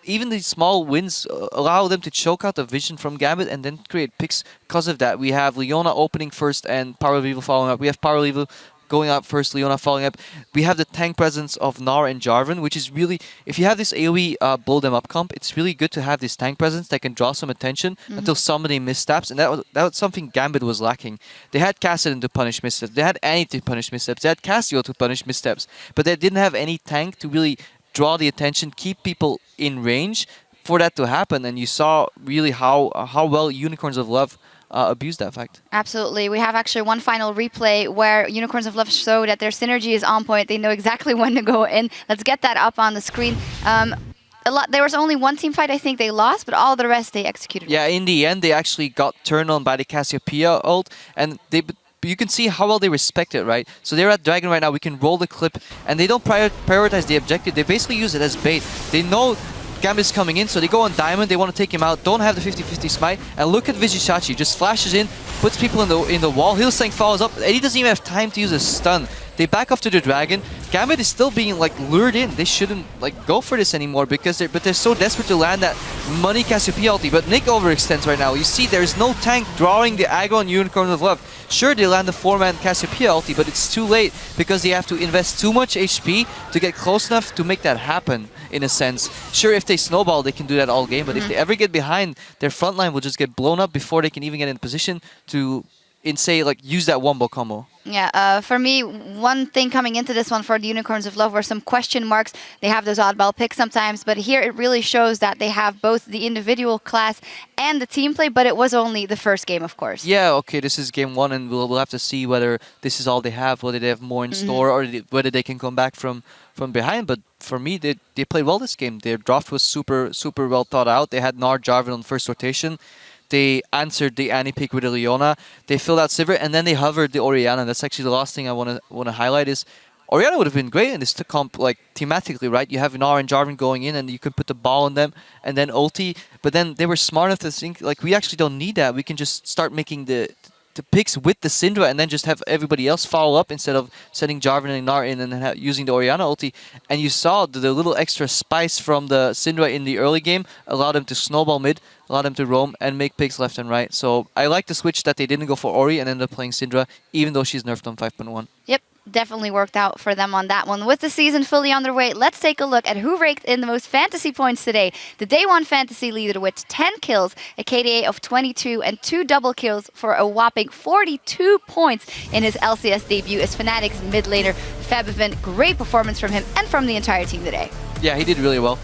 Even these small wins allow them to choke out the vision from Gambit and then create picks because of that. We have Leona opening first and Power of Evil following up. We have Power of Evil going out first, Leona following up. We have the tank presence of Gnar and Jarvan, which is really, if you have this AoE blow them up comp, it's really good to have this tank presence that can draw some attention until somebody missteps, and that was something Gambit was lacking. They had Kassadin to punish missteps, they had Annie to punish missteps, they had Cassio to punish missteps, but they didn't have any tank to really draw the attention, keep people in range for that to happen, and you saw really how well Unicorns of Love abuse that fact. Absolutely. We have actually one final replay where Unicorns of Love show that their synergy is on point. They know exactly when to go in. Let's get that up on the screen. There was only one team fight I think they lost, but all the rest they executed. Yeah, in the end they actually got turned on by the Cassiopeia ult, and you can see how well they respect it, right? So they're at Dragon right now. We can roll the clip, and they don't prioritize the objective. They basically use it as bait. They know Gambit's coming in, so they go on Diamond, they want to take him out, don't have the 50-50 smite, and look at Vizicsacsi, just flashes in, puts people in the wall, Hylissang follows up, and he doesn't even have time to use a stun. They back off to the Dragon. Gambit is still being lured in. They shouldn't go for this anymore because they're so desperate to land that money Cassiopeia ulti, but Nick overextends right now. You see there's no tank drawing the aggro on Unicorns of Love. Sure, they land the 4-man Cassiopeia ulti, but it's too late because they have to invest too much HP to get close enough to make that happen, in a sense. Sure, if they snowball, they can do that all game, but if they ever get behind, their front line will just get blown up before they can even get in position to, use that wombo combo. Yeah, for me, one thing coming into this one for the Unicorns of Love were some question marks. They have those oddball picks sometimes, but here it really shows that they have both the individual class and the team play, but it was only the first game, of course. Yeah, okay, this is game 1, and we'll have to see whether this is all they have, whether they have more in store, or whether they can come back from behind. But for me, they played well this game. Their draft was super well thought out. They had Gnar Jarvan on first rotation. They answered the Annie pick with a Leona. They filled out Sivir, and then they hovered the Orianna. That's actually the last thing I want to highlight is Orianna would have been great in this comp, thematically, right? You have Gnar and Jarvan going in, and you can put the ball on them, and then ulti. But then they were smart enough to think, we actually don't need that. We can just start making the picks with the Syndra and then just have everybody else follow up instead of setting Jarvan and Gnar in and then using the Orianna ulti. And you saw the little extra spice from the Syndra in the early game allowed them to snowball mid, allowed them to roam and make picks left and right. So I like the switch that they didn't go for Ori and ended up playing Syndra, even though she's nerfed on 5.1. Yep. Definitely worked out for them on that one. With the season fully on their way, let's take a look at who raked in the most fantasy points today. The Day 1 fantasy leader with 10 kills, a KDA of 22, and 2 double kills for a whopping 42 points in his LCS debut is Fnatic's mid laner, Febiven. Great performance from him and from the entire team today. Yeah, he did really well.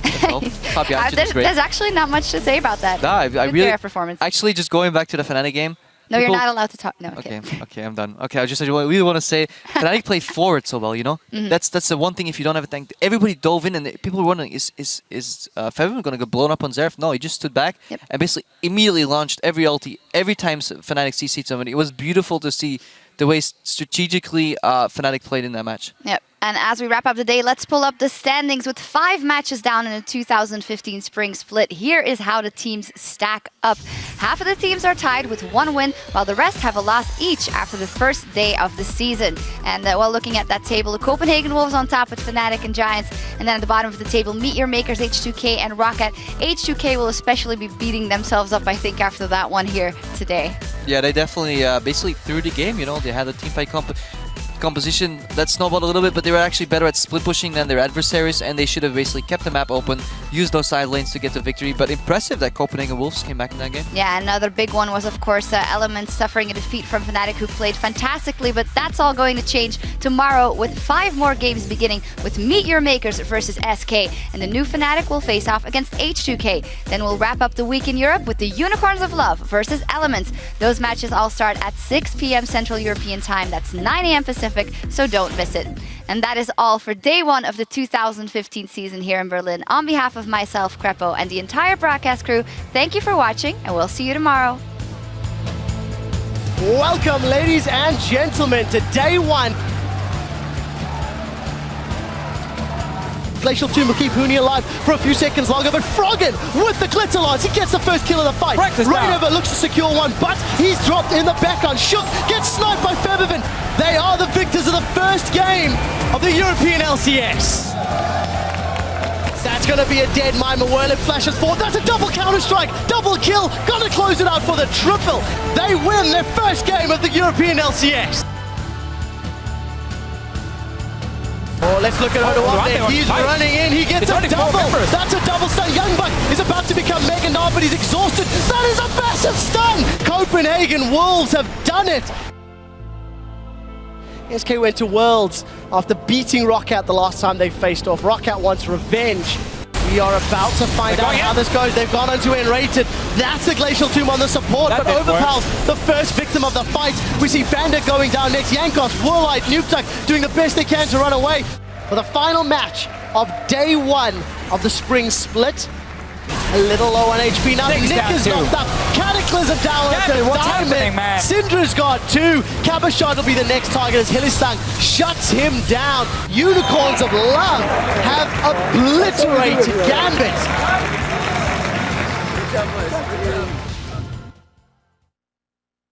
There's actually not much to say about that. Nah, I really... performance. Actually, just going back to the Fnatic game, no, you're not allowed to talk. No, okay, I'm done. Okay, I really want to say Fnatic played forward so well, you know? That's the one thing if you don't have a tank. Everybody dove in and people were wondering, is Febiven going to get blown up on Zeref? No, he just stood back and basically immediately launched every ulti every time Fnatic CC'd somebody. It was beautiful to see the way strategically Fnatic played in that match. Yep. And as we wrap up the day, let's pull up the standings with 5 matches down in the 2015 spring split. Here is how the teams stack up. Half of the teams are tied with 1 win, while the rest have a loss each after the first day of the season. And while looking at that table, the Copenhagen Wolves on top with Fnatic and Giants. And then at the bottom of the table, Meteor Makers, H2K, and Roccat. H2K will especially be beating themselves up, I think, after that one here today. Yeah, they definitely basically threw the game, you know. They had a teamfight composition that snowballed a little bit, but they were actually better at split pushing than their adversaries, and they should have basically kept the map open, used those side lanes to get the victory. But impressive that Copenhagen Wolves came back in that game. Yeah, another big one was, of course, Elements suffering a defeat from Fnatic, who played fantastically, but that's all going to change tomorrow with 5 more games beginning with Meteor Makers versus SK, and the new Fnatic will face off against H2K. Then we'll wrap up the week in Europe with the Unicorns of Love versus Elements. Those matches all start at 6 p.m. Central European Time. That's 9 a.m. Pacific, so don't miss it. And that is all for day 1 of the 2015 season here in Berlin. On behalf of myself, Krepo, and the entire broadcast crew, thank you for watching, and we'll see you tomorrow. Welcome, ladies and gentlemen, to day 1. Glacial Tomb will keep Huni alive for a few seconds longer, but Froggen with the glitter lance, he gets the first kill of the fight. Rainover looks to secure one, but he's dropped in the background. Shook gets sniped by Febiven. They are the victors of the first game of the European LCS. That's going to be a dead Mima. Whirlip flashes forward. That's a double counter-strike. Double kill. Gonna close it out for the triple. They win their first game of the European LCS. Oh, let's look at Odoamne. He's running in. He gets a double. That's a double stun. Youngbuck is about to become Mega Gnar, but he's exhausted. That is a massive stun. Copenhagen Wolves have done it. SK went to Worlds after beating Roccat the last time they faced off. Roccat wants revenge. We are about to find out how this goes. They've gone onto Enrated. That's the Glacial Tomb on the support, but Overpow's the first victim of the fight. We see Vander going down next. Jankos, Woolite, Nukeduck doing the best they can to run away for the final match of day 1 of the spring split. A little low on HP now. Nick is knocked up. Cataclysm down onto Diamond. Syndra's got 2. Cabochard will be the next target as Hylissang shuts him down. Unicorns of Love have obliterated Gambit.